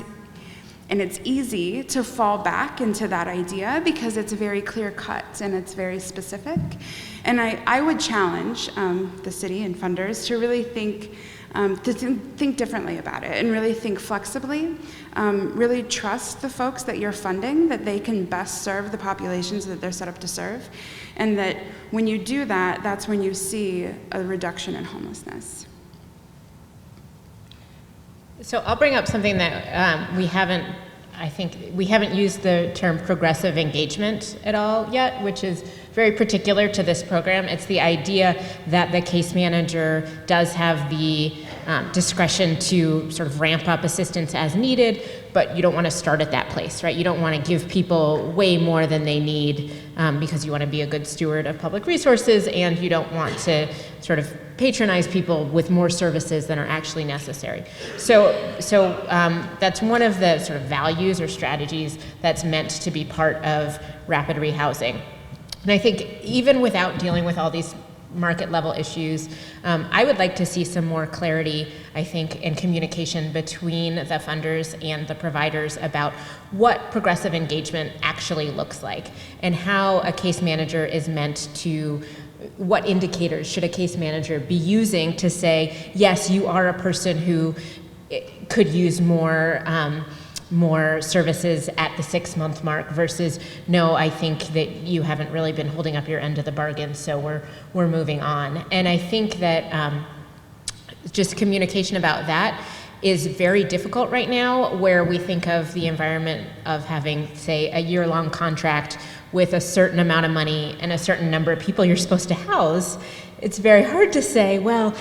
it's easy to fall back into that idea because it's very clear cut and it's very specific. And I would challenge the city and funders to really think differently about it and really think flexibly, really trust the folks that you're funding, that they can best serve the populations that they're set up to serve, and that when you do that, that's when you see a reduction in homelessness. So I'll bring up something that we haven't used the term progressive engagement at all yet, which is very particular to this program. It's the idea that the case manager does have the discretion to sort of ramp up assistance as needed, but you don't want to start at that place, right? You don't want to give people way more than they need because you want to be a good steward of public resources, and you don't want to sort of patronize people with more services than are actually necessary. So that's one of the sort of values or strategies that's meant to be part of rapid rehousing. And I think even without dealing with all these market level issues, I would like to see some more clarity, I think, in communication between the funders and the providers about what progressive engagement actually looks like and how a case manager is meant to, what indicators should a case manager be using to say, yes, you are a person who could use more services at the 6-month mark versus, no, I think that you haven't really been holding up your end of the bargain, so we're moving on. And I think that just communication about that is very difficult right now, where we think of the environment of having, say, a year-long contract with a certain amount of money and a certain number of people you're supposed to house. It's very hard to say, well,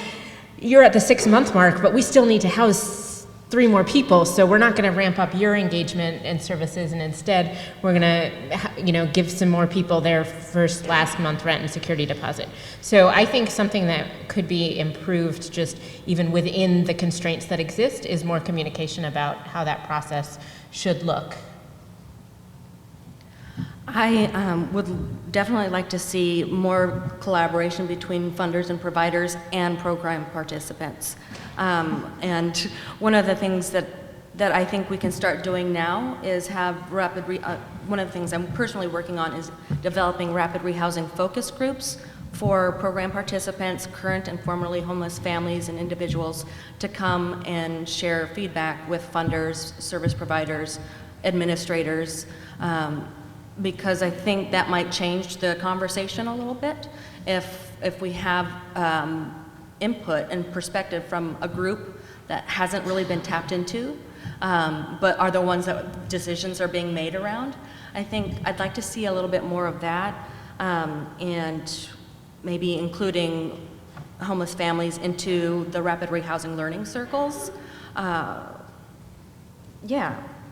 you're at the 6-month mark, but we still need to house 3 more people, so we're not going to ramp up your engagement and services, and instead we're going to, give some more people their first last month rent and security deposit. So I think something that could be improved just even within the constraints that exist is more communication about how that process should look. I would definitely like to see more collaboration between funders and providers and program participants. And one of the things that I think we can start doing now is have one of the things I'm personally working on is developing rapid rehousing focus groups for program participants, current and formerly homeless families and individuals, to come and share feedback with funders, service providers, administrators, because I think that might change the conversation a little bit if we have input and perspective from a group that hasn't really been tapped into, but are the ones that decisions are being made around. I think I'd like to see a little bit more of that, and maybe including homeless families into the rapid rehousing learning circles.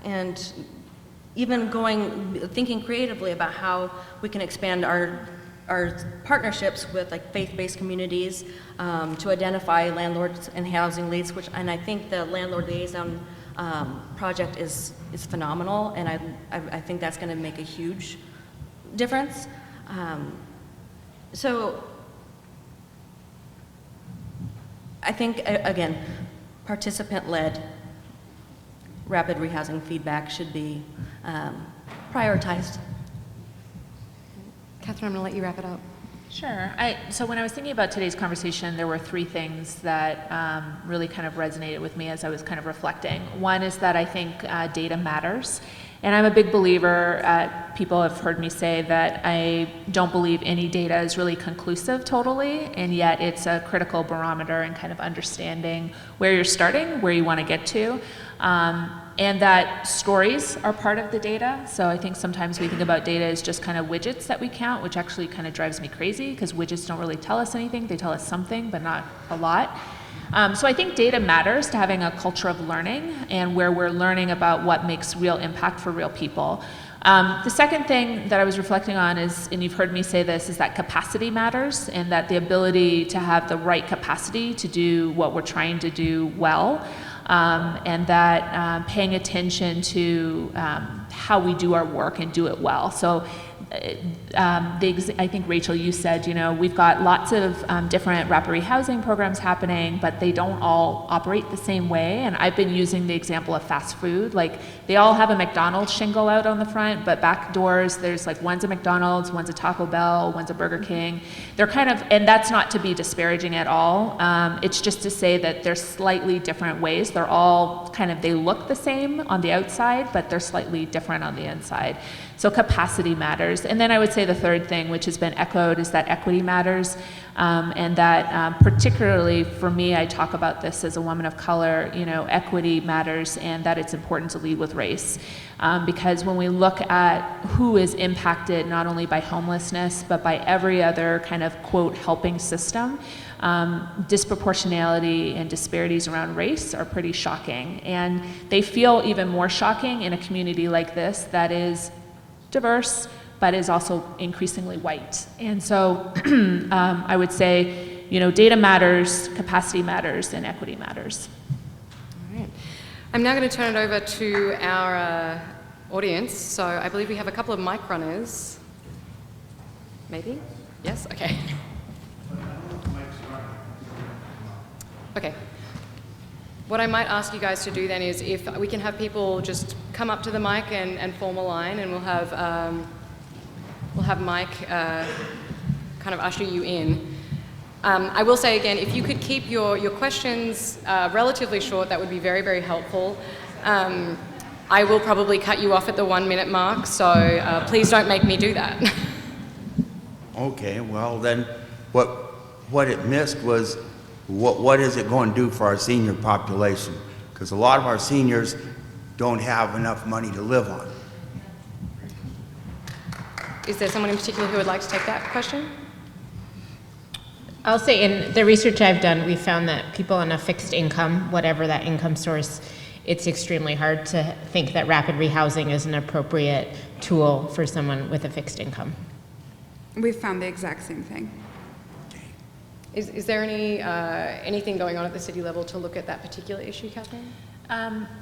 And even thinking creatively about how we can expand our partnerships with like faith-based communities to identify landlords and housing leads, and I think the landlord liaison project is phenomenal, and I think that's going to make a huge difference. So I think, again, participant-led rapid rehousing feedback should be prioritized. Catherine, I'm going to let you wrap it up. Sure. So when I was thinking about today's conversation, there were three things that really kind of resonated with me as I was kind of reflecting. One is that I think data matters. And I'm a big believer, people have heard me say that I don't believe any data is really conclusive totally, and yet it's a critical barometer in kind of understanding where you're starting, where you want to get to. And that stories are part of the data. So I think sometimes we think about data as just kind of widgets that we count, which actually kind of drives me crazy because widgets don't really tell us anything. They tell us something, but not a lot. So I think data matters to having a culture of learning and where we're learning about what makes real impact for real people. The second thing that I was reflecting on is, and you've heard me say this, is that capacity matters, and that the ability to have the right capacity to do what we're trying to do well. And that paying attention to how we do our work and do it well. So I think, Rachel, you said, we've got lots of different rapid rehousing programs happening, but they don't all operate the same way. And I've been using the example of fast food. Like, they all have a McDonald's shingle out on the front, but back doors, there's like one's a McDonald's, one's a Taco Bell, one's a Burger King. They're kind of, and that's not to be disparaging at all. It's just to say that they're slightly different ways. They're all kind of, they look the same on the outside, but they're slightly different on the inside. So capacity matters. And then I would say the third thing, which has been echoed, is that equity matters. And that particularly for me, I talk about this as a woman of color, equity matters, and that it's important to lead with race. Because when we look at who is impacted not only by homelessness, but by every other kind of, quote, helping system, disproportionality and disparities around race are pretty shocking. And they feel even more shocking in a community like this that is diverse, but is also increasingly white. And so I would say, data matters, capacity matters, and equity matters. All right. I'm now going to turn it over to our audience. So I believe we have a couple of mic runners. Maybe? Yes? Okay. Okay. What I might ask you guys to do then is if we can have people just come up to the mic and form a line, and we'll have Mike kind of usher you in. I will say again, if you could keep your questions relatively short, that would be very, very helpful. I will probably cut you off at the 1 minute mark, so please don't make me do that. Okay, well then, what it missed was what is it going to do for our senior population? Because a lot of our seniors don't have enough money to live on. Is there someone in particular who would like to take that question? I'll say in the research I've done, we found that people on a fixed income, whatever that income source, it's extremely hard to think that rapid rehousing is an appropriate tool for someone with a fixed income. We've found the exact same thing. Is there anything going on at the city level to look at that particular issue, Catherine?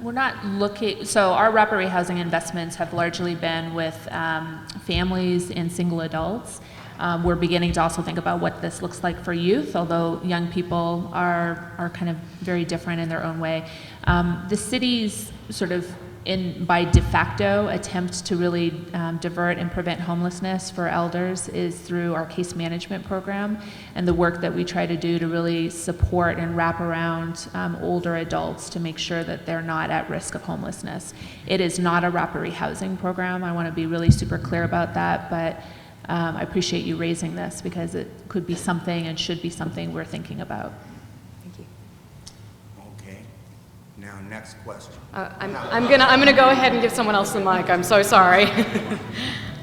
We're not looking, so our rapid rehousing investments have largely been with families and single adults. We're beginning to also think about what this looks like for youth, although young people are kind of very different in their own way. The city's sort of by de facto attempt to really divert and prevent homelessness for elders is through our case management program and the work that we try to do to really support and wrap around older adults to make sure that they're not at risk of homelessness. It is not a rapid rehousing program. I want to be really super clear about that, but I appreciate you raising this because it could be something and should be something we're thinking about. Thank you. Okay. Now, next question. I'm gonna go ahead and give someone else the mic. I'm so sorry. I'm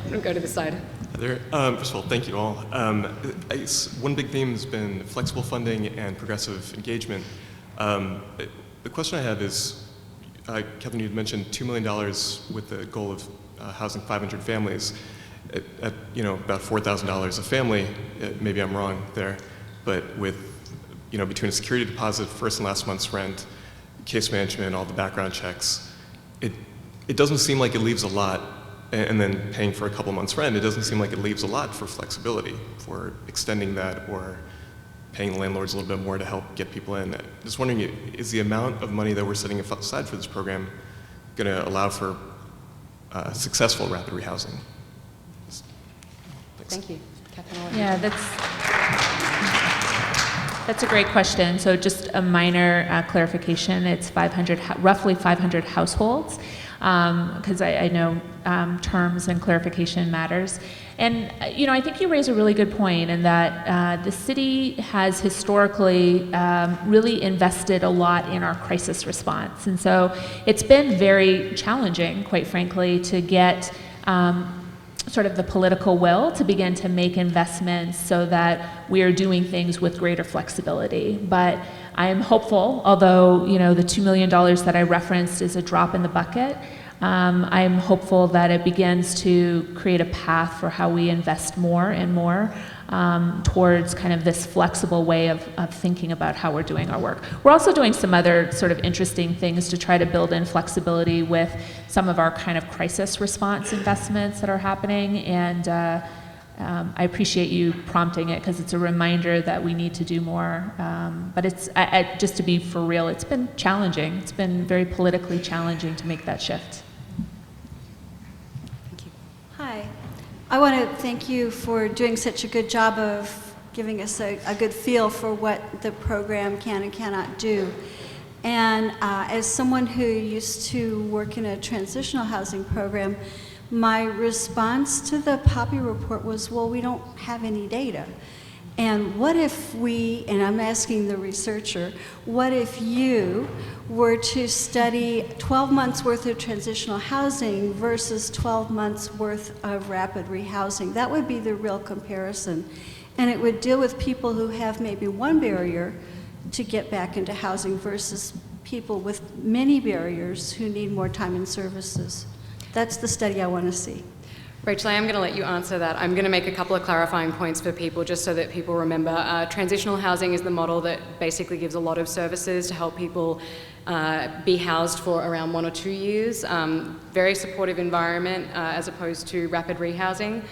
gonna go to the side. First of all, thank you all. I guess one big theme has been flexible funding and progressive engagement. The question I have is, Kevin, you had mentioned $2 million with the goal of housing 500 families at about $4,000 a family. Maybe I'm wrong there, but with between a security deposit, first and last month's rent, case management, all the background checks, it doesn't seem like it leaves a lot, and then paying for a couple months rent, it doesn't seem like it leaves a lot for flexibility, for extending that or paying the landlords a little bit more to help get people in. Just wondering, is the amount of money that we're setting aside for this program going to allow for successful rapid rehousing? Thanks. Thank you. Catherine, I'll let you Yeah, that's a great question. So just a minor clarification, it's roughly 500 households, because I know terms and clarification matters. And, I think you raise a really good point in that the city has historically really invested a lot in our crisis response. And so it's been very challenging, quite frankly, to get sort of the political will to begin to make investments so that we are doing things with greater flexibility. But I am hopeful, although the $2 million that I referenced is a drop in the bucket, I am hopeful that it begins to create a path for how we invest more and more towards kind of this flexible way of thinking about how we're doing our work. We're also doing some other sort of interesting things to try to build in flexibility with some of our kind of crisis response investments that are happening, and I appreciate you prompting it because it's a reminder that we need to do more. But it's just to be for real, it's been challenging. It's been very politically challenging to make that shift. Hi. I want to thank you for doing such a good job of giving us a good feel for what the program can and cannot do. And as someone who used to work in a transitional housing program, my response to the Poppy report was, well, we don't have any data. And what if we, and I'm asking the researcher, what if you were to study 12 months worth of transitional housing versus 12 months worth of rapid rehousing? That would be the real comparison. And it would deal with people who have maybe one barrier to get back into housing versus people with many barriers who need more time and services. That's the study I want to see. Rachel, I am going to let you answer that. I'm going to make a couple of clarifying points for people just so that people remember. Transitional housing is the model that basically gives a lot of services to help people be housed for around 1 or 2 years. Very supportive environment as opposed to rapid rehousing.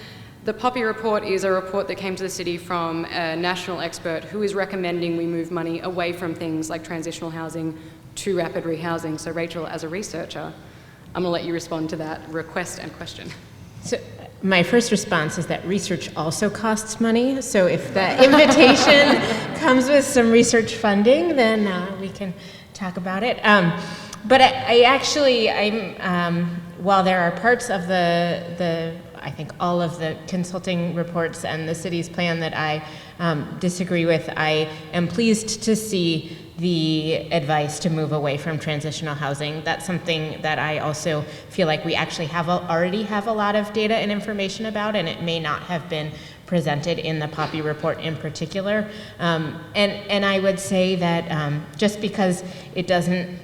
The Poppy report is a report that came to the city from a national expert who is recommending we move money away from things like transitional housing to rapid rehousing. So Rachel, as a researcher, I'm going to let you respond to that request and question. So my first response is that research also costs money. So if the invitation comes with some research funding, then we can talk about it. But while there are parts of I think all of the consulting reports and the city's plan that I disagree with, I am pleased to see the advice to move away from transitional housing. That's something that I also feel like we actually already have a lot of data and information about, and it may not have been presented in the Poppy report in particular. And I would say that just because it doesn't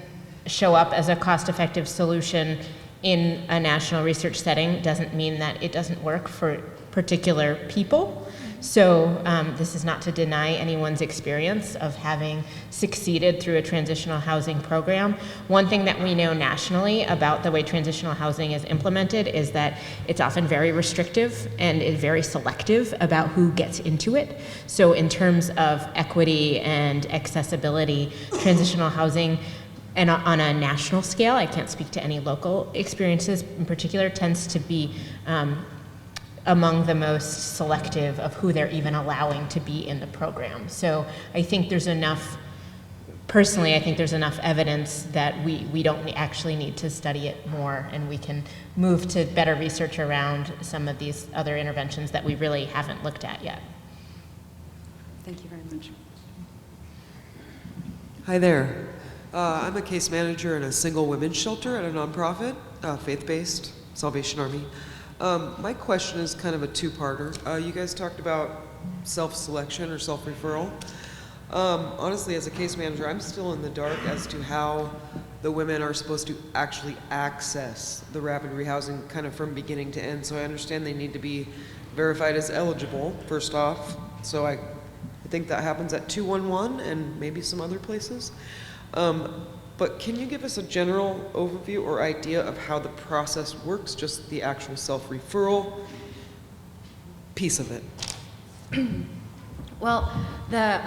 show up as a cost-effective solution in a national research setting doesn't mean that it doesn't work for particular people. So this is not to deny anyone's experience of having succeeded through a transitional housing program. One thing that we know nationally about the way transitional housing is implemented is that it's often very restrictive and is very selective about who gets into it. So in terms of equity and accessibility, transitional housing, and on a national scale, I can't speak to any local experiences in particular, tends to be among the most selective of who they're even allowing to be in the program. So I think there's enough, personally, I think there's enough evidence that we don't actually need to study it more, and we can move to better research around some of these other interventions that we really haven't looked at yet. Thank you very much. Hi there. I'm a case manager in a single women's shelter at a nonprofit, faith-based, Salvation Army. My question is kind of a two-parter. You guys talked about self-selection or self-referral. Honestly, as a case manager, I'm still in the dark as to how the women are supposed to actually access the rapid rehousing kind of from beginning to end. So I understand they need to be verified as eligible, first off. So I think that happens at 211 and maybe some other places. But can you give us a general overview or idea of how the process works, just the actual self-referral piece of it? Well, the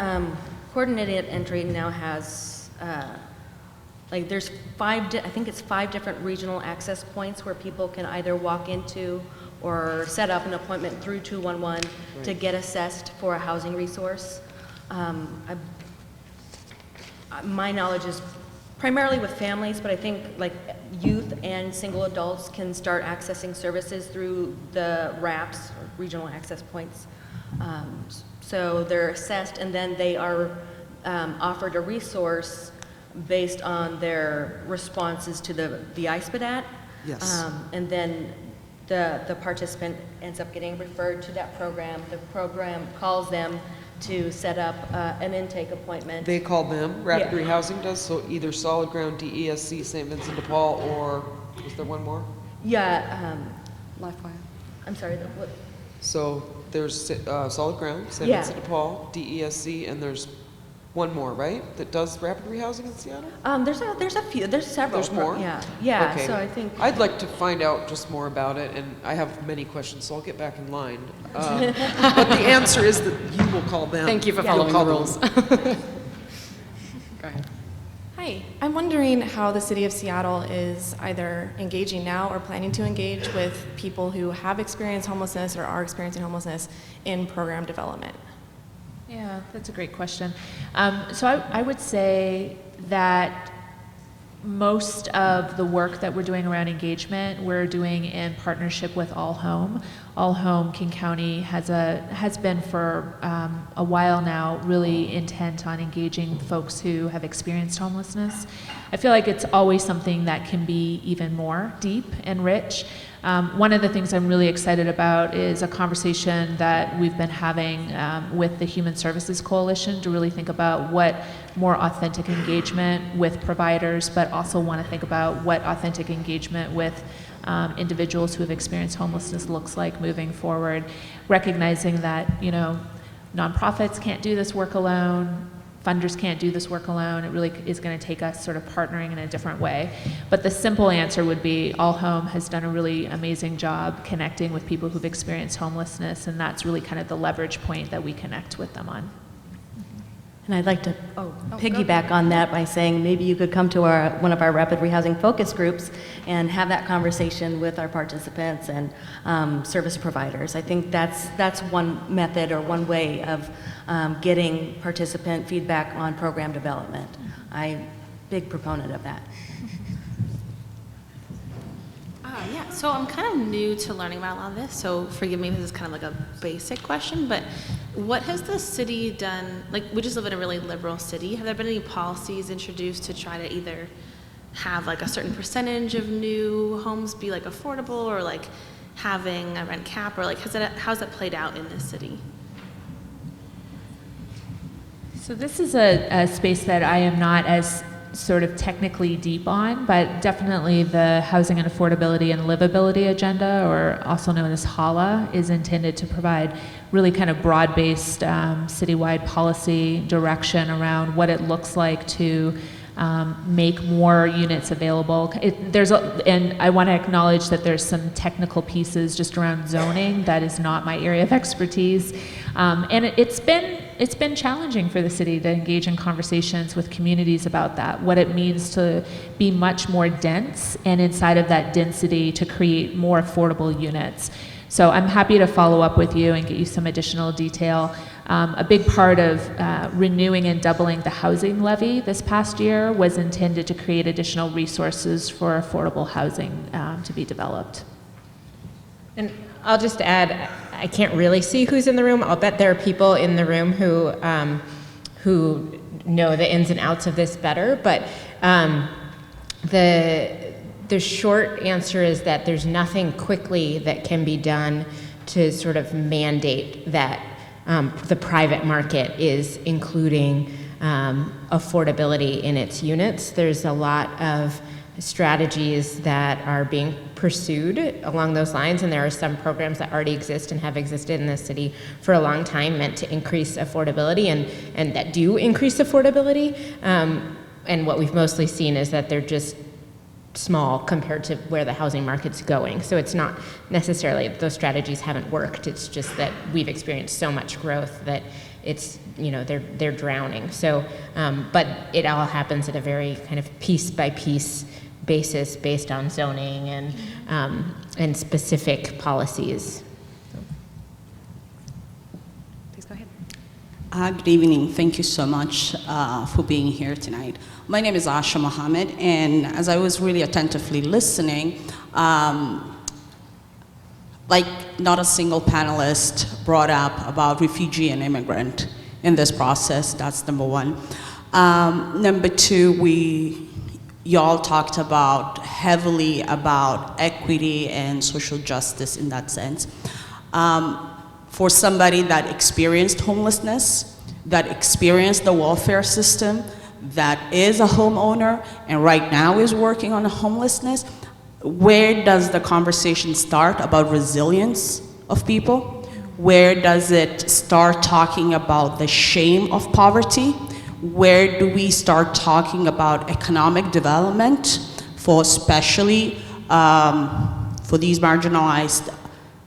coordinated entry now has, there's I think it's 5 different regional access points where people can either walk into or set up an appointment through 211 to get assessed for a housing resource. My knowledge is primarily with families, but I think like youth and single adults can start accessing services through the RAPs, or regional access points. So they're assessed and then they are offered a resource based on their responses to the ISPDAT. Yes. And then the participant ends up getting referred to that program. The program calls them to set up an intake appointment. They call them, Rapid Yeah. Rehousing does, so either Solid Ground, DESC, St. Vincent de Paul, or, was there one more? Yeah, Lifewire. I'm sorry, what? So there's Solid Ground, St. Yeah. Vincent de Paul, DESC, and there's one more, right? That does Rapid Rehousing in Seattle? There's a few, there's several. There's more? Yeah, Okay. so I think. I'd like to find out just more about it, and I have many questions, so I'll get back in line. But the answer is that you will call them. Thank you for You'll following call the them. rules. Go ahead. Hi, I'm wondering how the City of Seattle is either engaging now or planning to engage with people who have experienced homelessness or are experiencing homelessness in program development. Yeah, that's a great question. So I would say that most of the work that we're doing around engagement, we're doing in partnership with All Home. All Home, King County has been for a while now really intent on engaging folks who have experienced homelessness. I feel like it's always something that can be even more deep and rich. One of the things I'm really excited about is a conversation that we've been having with the Human Services Coalition to really think about what more authentic engagement with providers, but also want to think about what authentic engagement with individuals who have experienced homelessness looks like moving forward, recognizing that, nonprofits can't do this work alone, funders can't do this work alone. It really is going to take us sort of partnering in a different way. But the simple answer would be All Home has done a really amazing job connecting with people who've experienced homelessness, and that's really kind of the leverage point that we connect with them on. And I'd like to piggyback on that by saying maybe you could come to one of our Rapid Rehousing focus groups and have that conversation with our participants and service providers. I think that's one method or one way of getting participant feedback on program development. I'm a big proponent of that. Yeah, so I'm kind of new to learning about a lot of this, so forgive me, this is kind of like a basic question, but what has the city done? Like, we just live in a really liberal city. Have there been any policies introduced to try to either have like a certain percentage of new homes be like affordable, or like having a rent cap, or like how's that played out in this city? So this is a space that I am not as sort of technically deep on, but definitely the housing and affordability and livability agenda, or also known as HALA, is intended to provide really kind of broad-based citywide policy direction around what it looks like to make more units available. And I want to acknowledge that there's some technical pieces just around zoning that is not my area of expertise, and it's been challenging for the city to engage in conversations with communities about that, what it means to be much more dense, and inside of that density to create more affordable units. So I'm happy to follow up with you and get you some additional detail. A big part of renewing and doubling the housing levy this past year was intended to create additional resources for affordable housing to be developed. And I'll just add, I can't really see who's in the room. I'll bet there are people in the room who know the ins and outs of this better, but the short answer is that there's nothing quickly that can be done to sort of mandate that the private market is including affordability in its units. There's a lot of strategies that are being pursued along those lines, and there are some programs that already exist and have existed in the city for a long time meant to increase affordability and that do increase affordability. And what we've mostly seen is that they're just small compared to where the housing market's going. So it's not necessarily those strategies haven't worked. It's just that we've experienced so much growth that it's, they're drowning. So, but it all happens at a very kind of piece by piece basis based on zoning and specific policies. Please go ahead. Good evening. Thank you so much for being here tonight. My name is Asha Mohammed, and as I was really attentively listening, like not a single panelist brought up about refugee and immigrant in this process. That's number one. Number two, y'all talked heavily about equity and social justice in that sense. For somebody that experienced homelessness, that experienced the welfare system, that is a homeowner and right now is working on homelessness, where does the conversation start about resilience of people? Where does it start talking about the shame of poverty? Where do we start talking about economic development for especially for these marginalized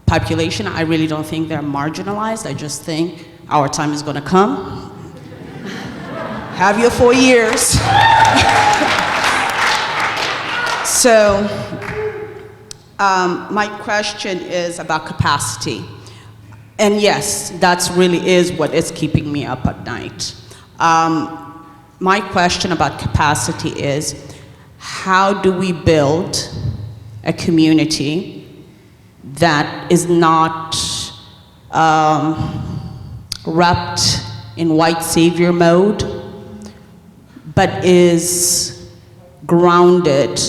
population? I really don't think they're marginalized. I just think our time is going to come. Have you 4 years. So my question is about capacity. And yes, that really is what is keeping me up at night. My question about capacity is, how do we build a community that is not wrapped in white savior mode, but is grounded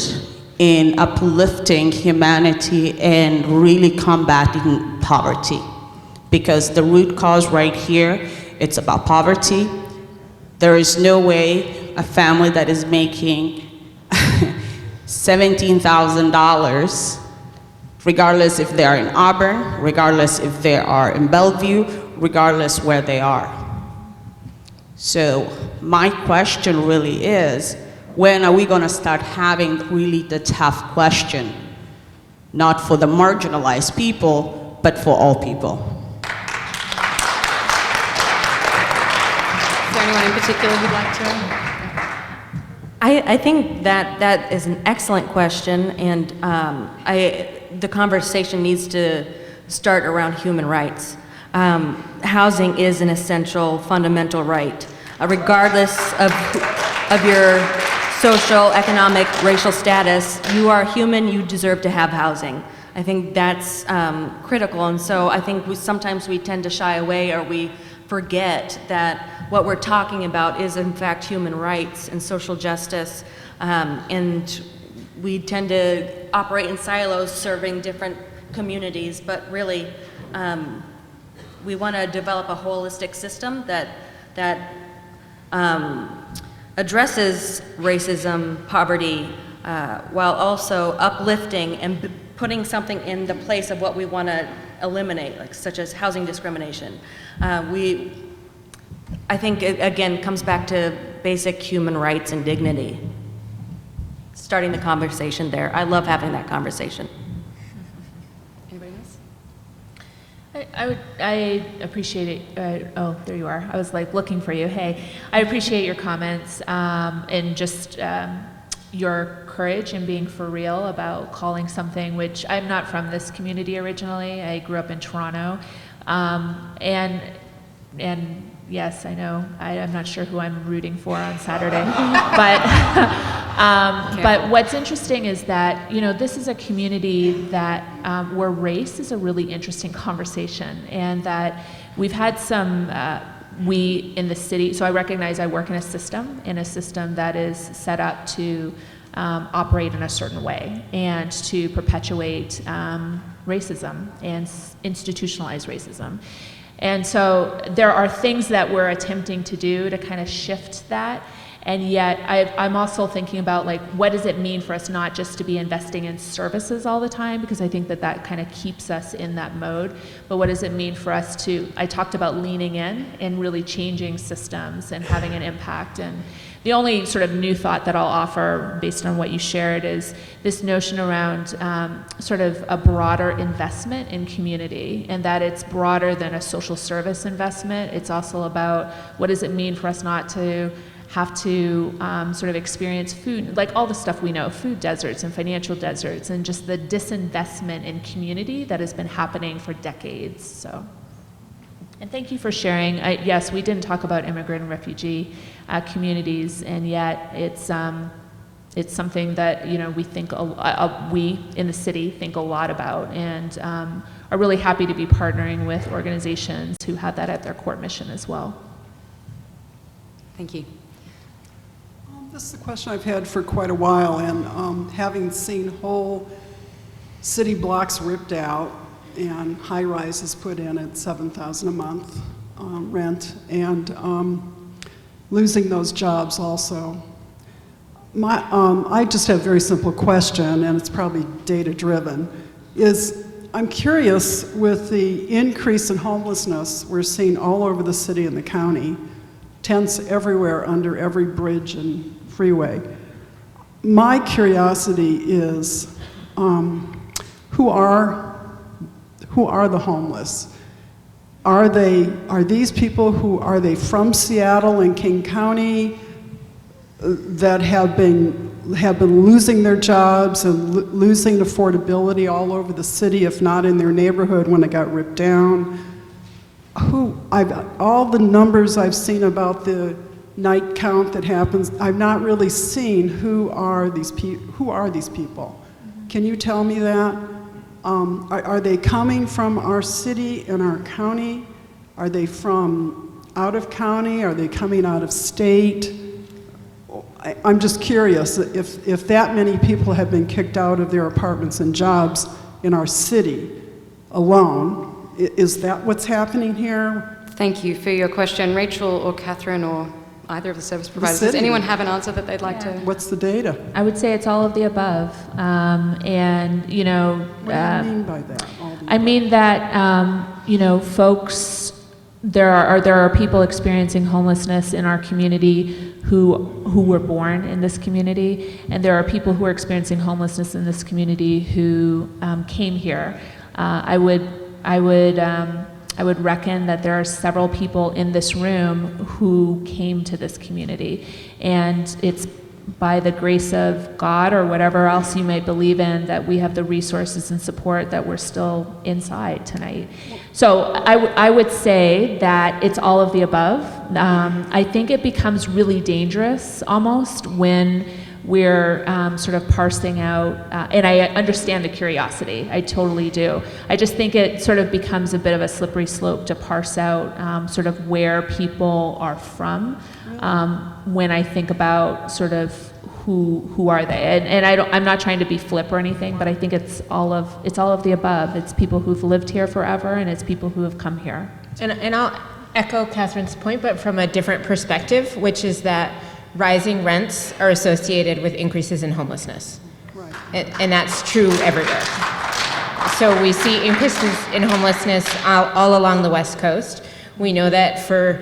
in uplifting humanity and really combating poverty? Because the root cause right here, it's about poverty. There is no way a family that is making $17,000, regardless if they are in Auburn, regardless if they are in Bellevue, regardless where they are. So my question really is, when are we going to start having really the tough question, not for the marginalized people, but for all people? Is there anyone in particular who'd like to? I think that is an excellent question, and the conversation needs to start around human rights. Housing is an essential, fundamental right, regardless of your social, economic, racial status. You are human, you deserve to have housing. I think that's critical, and so I think sometimes we tend to shy away, or we forget that what we're talking about is in fact human rights and social justice, and we tend to operate in silos serving different communities, but really we want to develop a holistic system that addresses racism, poverty, while also uplifting and putting something in the place of what we want to eliminate, like such as housing discrimination. I think it again comes back to basic human rights and dignity. Starting the conversation there. I love having that conversation. Anybody else? I appreciate it. Oh, there you are. I was like looking for you. Hey, I appreciate your comments and just your courage and being for real about calling something, which I'm not from this community originally. I grew up in Toronto, and yes, I know. I'm not sure who I'm rooting for on Saturday, but what's interesting is that this is a community that where race is a really interesting conversation, and that we've had some. We in the city. So I recognize I work in a system that is set up to operate in a certain way and to perpetuate racism and institutionalize racism. And so there are things that we're attempting to do to kind of shift that. And yet I'm also thinking about, like, what does it mean for us not just to be investing in services all the time, because I think that kind of keeps us in that mode, but what does it mean for us to, I talked about leaning in and really changing systems and having an impact. And the only sort of new thought that I'll offer based on what you shared is this notion around sort of a broader investment in community, and that it's broader than a social service investment. It's also about what does it mean for us not to have to sort of experience food, like all the stuff we know, food deserts and financial deserts, and just the disinvestment in community that has been happening for decades. So, and thank you for sharing. Yes, we didn't talk about immigrant and refugee communities, and yet it's something that we think we in the city think a lot about, and are really happy to be partnering with organizations who have that at their core mission as well. Thank you. This is a question I've had for quite a while, and having seen whole city blocks ripped out and high-rises put in at $7,000 a month rent, and losing those jobs also. I just have a very simple question, and it's probably data-driven, I'm curious, with the increase in homelessness we're seeing all over the city and the county, tents everywhere under every bridge and freeway. My curiosity is, who are the homeless? Are these people are they from Seattle and King County that have been losing their jobs and losing affordability all over the city, if not in their neighborhood when it got ripped down? All the numbers I've seen about the night count that happens, I've not really seen who are these people. Can you tell me that? Are they coming from our city and our county? Are they from out of county? Are they coming out of state? I'm just curious if that many people have been kicked out of their apartments and jobs in our city alone. Is that what's happening here? Thank you for your question. Rachel or Catherine or either of the service providers, does anyone have an answer that they'd like to? What's the data? I would say it's all of the above. And, What do you mean by that? I mean that, folks, there are people experiencing homelessness in our community who were born in this community, and there are people who are experiencing homelessness in this community who came here. I would reckon that there are several people in this room who came to this community, and it's by the grace of God or whatever else you may believe in that we have the resources and support that we're still inside tonight. So I would say that it's all of the above. I think it becomes really dangerous almost when we're sort of parsing out, and I understand the curiosity, I totally do. I just think it sort of becomes a bit of a slippery slope to parse out sort of where people are from when I think about sort of who are they. And I'm not trying to be flip or anything, but I think it's all of the above. It's people who've lived here forever, and it's people who have come here. And I'll echo Catherine's point, but from a different perspective, which is that rising rents are associated with increases in homelessness. Right. And that's true everywhere. So we see increases in homelessness all along the West Coast. We know that for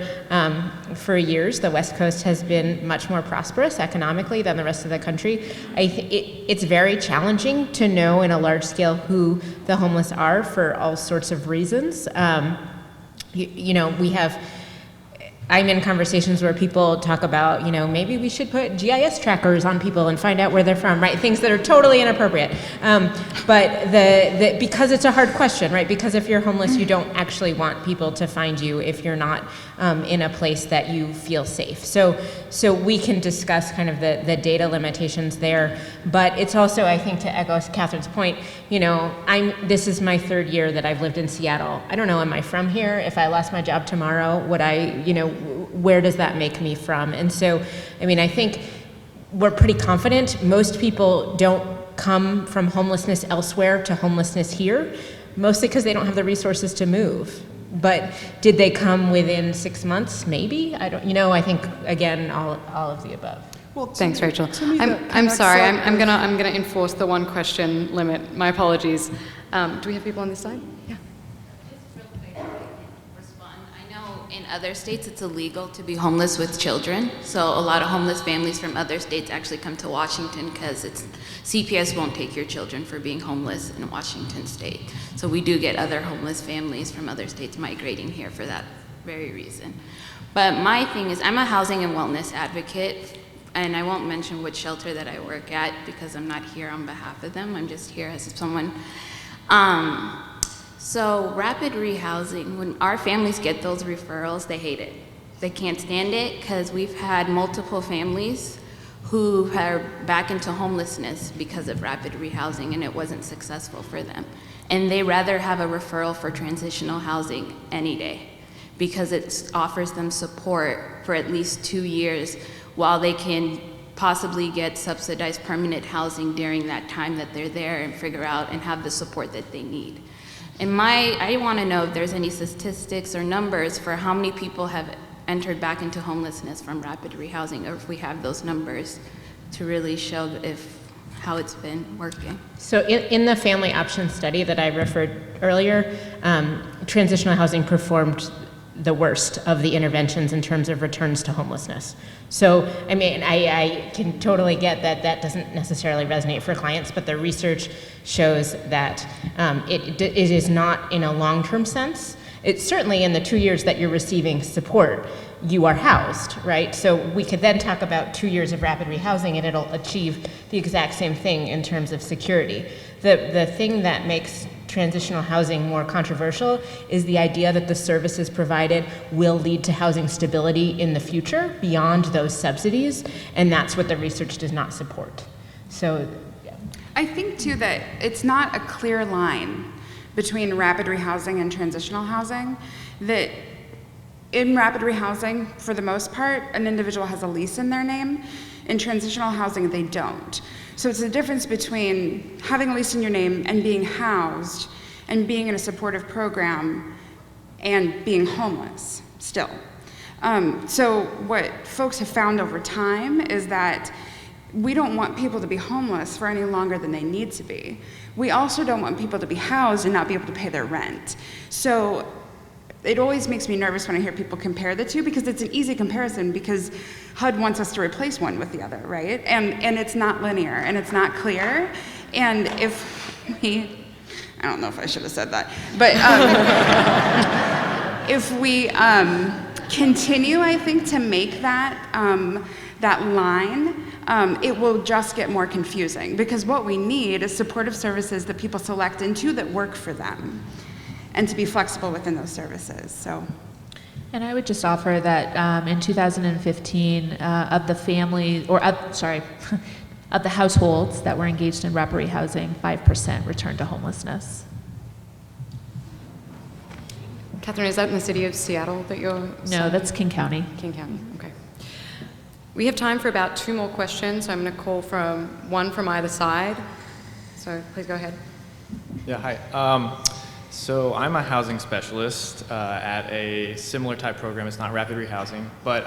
years, the West Coast has been much more prosperous economically than the rest of the country. It's very challenging to know in a large scale who the homeless are for all sorts of reasons. I'm in conversations where people talk about, maybe we should put GIS trackers on people and find out where they're from, right? Things that are totally inappropriate. But because it's a hard question, right? Because if you're homeless, you don't actually want people to find you if you're not in a place that you feel safe. So we can discuss kind of the data limitations there. But it's also, I think, to echo Catherine's point, this is my third year that I've lived in Seattle. I don't know, am I from here? If I lost my job tomorrow, would I, where does that make me from? And so, I think we're pretty confident most people don't come from homelessness elsewhere to homelessness here, mostly because they don't have the resources to move. But did they come within 6 months? Maybe. I don't. I think again, all of the above. Well, thanks, Rachel. I'm sorry. I'm gonna enforce the one question limit. My apologies. Do we have people on this side? Yeah. In other states, it's illegal to be homeless with children. So a lot of homeless families from other states actually come to Washington because CPS won't take your children for being homeless in Washington state. So we do get other homeless families from other states migrating here for that very reason. But my thing is, I'm a housing and wellness advocate, and I won't mention which shelter that I work at because I'm not here on behalf of them. I'm just here as someone. So rapid rehousing, when our families get those referrals, they hate it. They can't stand it because we've had multiple families who are back into homelessness because of rapid rehousing, and it wasn't successful for them. And they rather have a referral for transitional housing any day because it offers them support for at least 2 years while they can possibly get subsidized permanent housing during that time that they're there and figure out and have the support that they need. And I want to know if there's any statistics or numbers for how many people have entered back into homelessness from rapid rehousing, or if we have those numbers to really show how it's been working. So in the family option study that I referred earlier, transitional housing performed the worst of the interventions in terms of returns to homelessness. So, I mean, I can totally get that that doesn't necessarily resonate for clients, but the research shows that it is not in a long-term sense. It's certainly in the 2 years that you're receiving support, you are housed, right? So we could then talk about 2 years of rapid rehousing and it'll achieve the exact same thing in terms of security. The thing that makes transitional housing more controversial is the idea that the services provided will lead to housing stability in the future beyond those subsidies, and that's what the research does not support. So, yeah. I think too that it's not a clear line between rapid rehousing and transitional housing, that in rapid rehousing, for the most part, an individual has a lease in their name. In transitional housing, they don't. So it's the difference between having a lease in your name and being housed and being in a supportive program and being homeless still. So what folks have found over time is that we don't want people to be homeless for any longer than they need to be. We also don't want people to be housed and not be able to pay their rent. So it always makes me nervous when I hear people compare the two, because it's an easy comparison because HUD wants us to replace one with the other, right? And it's not linear and it's not clear. And if we, I don't know if I should have said that, but if we continue, I think, to make that, that line, it will just get more confusing, because what we need is supportive services that people select into that work for them, and to be flexible within those services. So, and I would just offer that in 2015, of the family, or of the households that were engaged in rapid rehousing, 5% returned to homelessness. Catherine, is that in the city of Seattle that you're? No, that's King County. King County, okay. We have time for about 2 more questions, so I'm going to call from one from either side. So please go ahead. Yeah, hi. So I'm a housing specialist at a similar type program. It's not rapid rehousing, but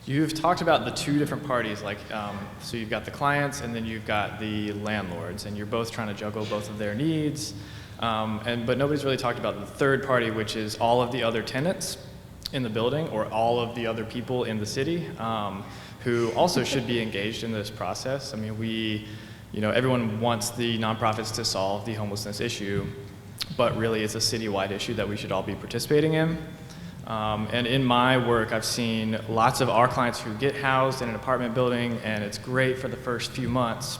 you've talked about the 2 different parties, like, so you've got the clients and then you've got the landlords, and you're both trying to juggle both of their needs, but nobody's really talked about the third party, which is all of the other tenants in the building, or all of the other people in the city who also should be engaged in this process. I mean, everyone wants the nonprofits to solve the homelessness issue, but really it's a citywide issue that we should all be participating in. And in my work, I've seen lots of our clients who get housed in an apartment building, and it's great for the first few months,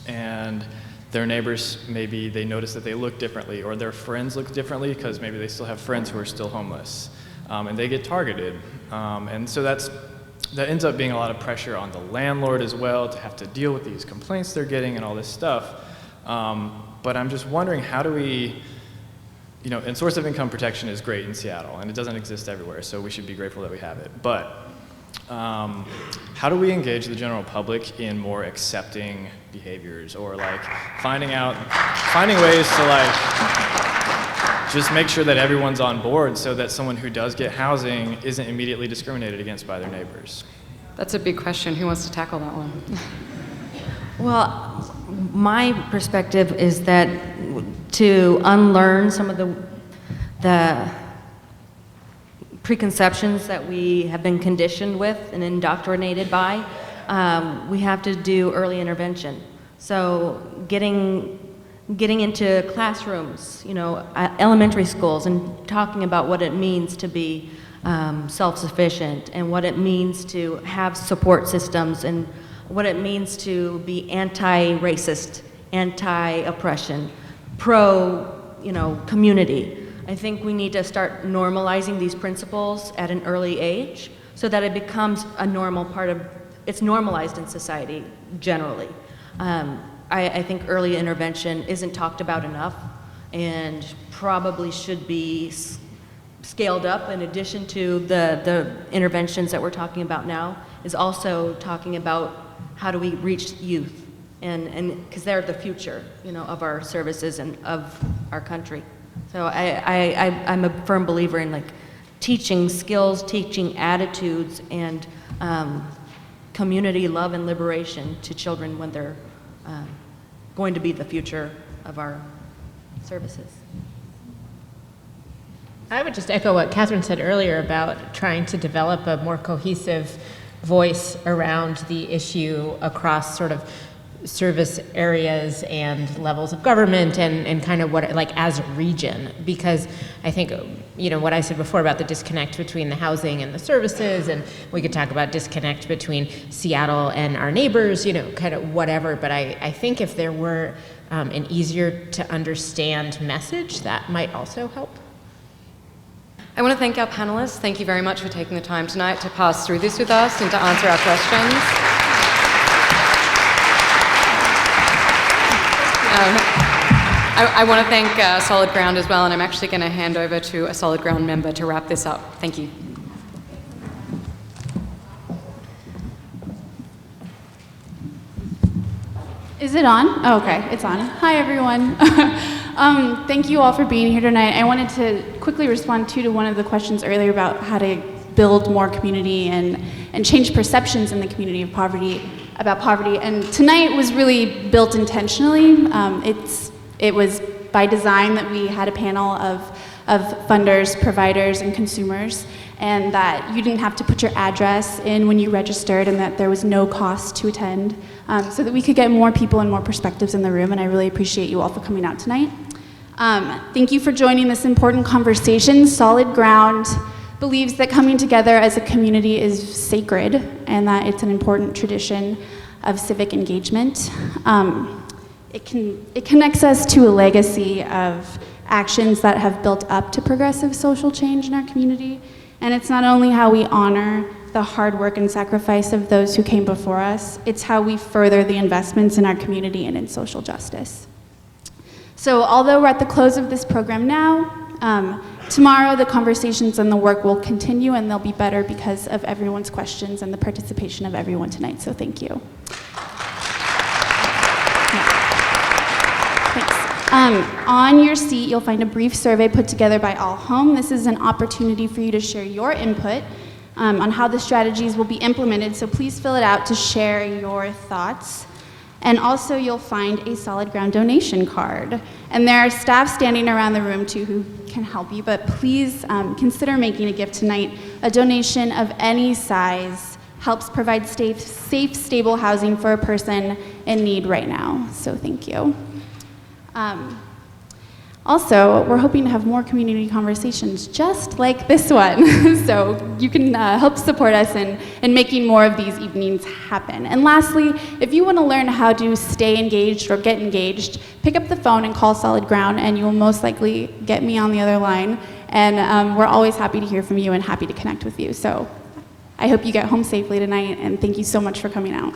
and their neighbors, maybe they notice that they look differently, or their friends look differently because maybe they still have friends who are still homeless, and they get targeted. And so that ends up being a lot of pressure on the landlord as well to have to deal with these complaints they're getting and all this stuff. But I'm just wondering, how do we, and source of income protection is great in Seattle, and it doesn't exist everywhere, so we should be grateful that we have it. But how do we engage the general public in more accepting behaviors, or like finding ways to like just make sure that everyone's on board so that someone who does get housing isn't immediately discriminated against by their neighbors? That's a big question. Who wants to tackle that one? Well, my perspective is that to unlearn some of the preconceptions that we have been conditioned with and indoctrinated by, we have to do early intervention. So getting into classrooms, elementary schools, and talking about what it means to be self-sufficient, and what it means to have support systems, and what it means to be anti-racist, anti-oppression, pro-community. I think we need to start normalizing these principles at an early age so that it becomes a normal part of, it's normalized in society generally. I think early intervention isn't talked about enough and probably should be scaled up. In addition to the interventions that we're talking about now, is also talking about how do we reach youth, and because they're the future, of our services and of our country. So I'm a firm believer in teaching skills, teaching attitudes, and community love and liberation to children when they're going to be the future of our services. I would just echo what Catherine said earlier about trying to develop a more cohesive voice around the issue across sort of service areas and levels of government and kind of what, as a region, because I think, what I said before about the disconnect between the housing and the services, and we could talk about disconnect between Seattle and our neighbors, kind of whatever, but I think if there were an easier to understand message, that might also help. I want to thank our panelists. Thank you very much for taking the time tonight to pass through this with us and to answer our questions. I want to thank Solid Ground as well, and I'm actually going to hand over to a Solid Ground member to wrap this up. Thank you. Is it on? Oh, okay, it's on. Hi, everyone. Thank you all for being here tonight. I wanted to quickly respond to one of the questions earlier about how to build more community and change perceptions in the community of poverty, about poverty. And tonight was really built intentionally. It was by design that we had a panel of funders, providers, and consumers, and that you didn't have to put your address in when you registered, and that there was no cost to attend, so that we could get more people and more perspectives in the room, and I really appreciate you all for coming out tonight. Thank you for joining this important conversation. Solid Ground believes that coming together as a community is sacred, and that it's an important tradition of civic engagement. It connects us to a legacy of actions that have built up to progressive social change in our community. And it's not only how we honor the hard work and sacrifice of those who came before us, it's how we further the investments in our community and in social justice. So although we're at the close of this program now, tomorrow the conversations and the work will continue, and they'll be better because of everyone's questions and the participation of everyone tonight, so thank you. On your seat, you'll find a brief survey put together by All Home. This is an opportunity for you to share your input on how the strategies will be implemented, so please fill it out to share your thoughts. And also, you'll find a Solid Ground donation card. And there are staff standing around the room, too, who can help you, but please consider making a gift tonight. A donation of any size helps provide safe, stable housing for a person in need right now, so thank you. Also, we're hoping to have more community conversations just like this one, so you can help support us in making more of these evenings happen. And lastly, if you want to learn how to stay engaged or get engaged, pick up the phone and call Solid Ground, and you will most likely get me on the other line. And we're always happy to hear from you and happy to connect with you. So I hope you get home safely tonight, and thank you so much for coming out.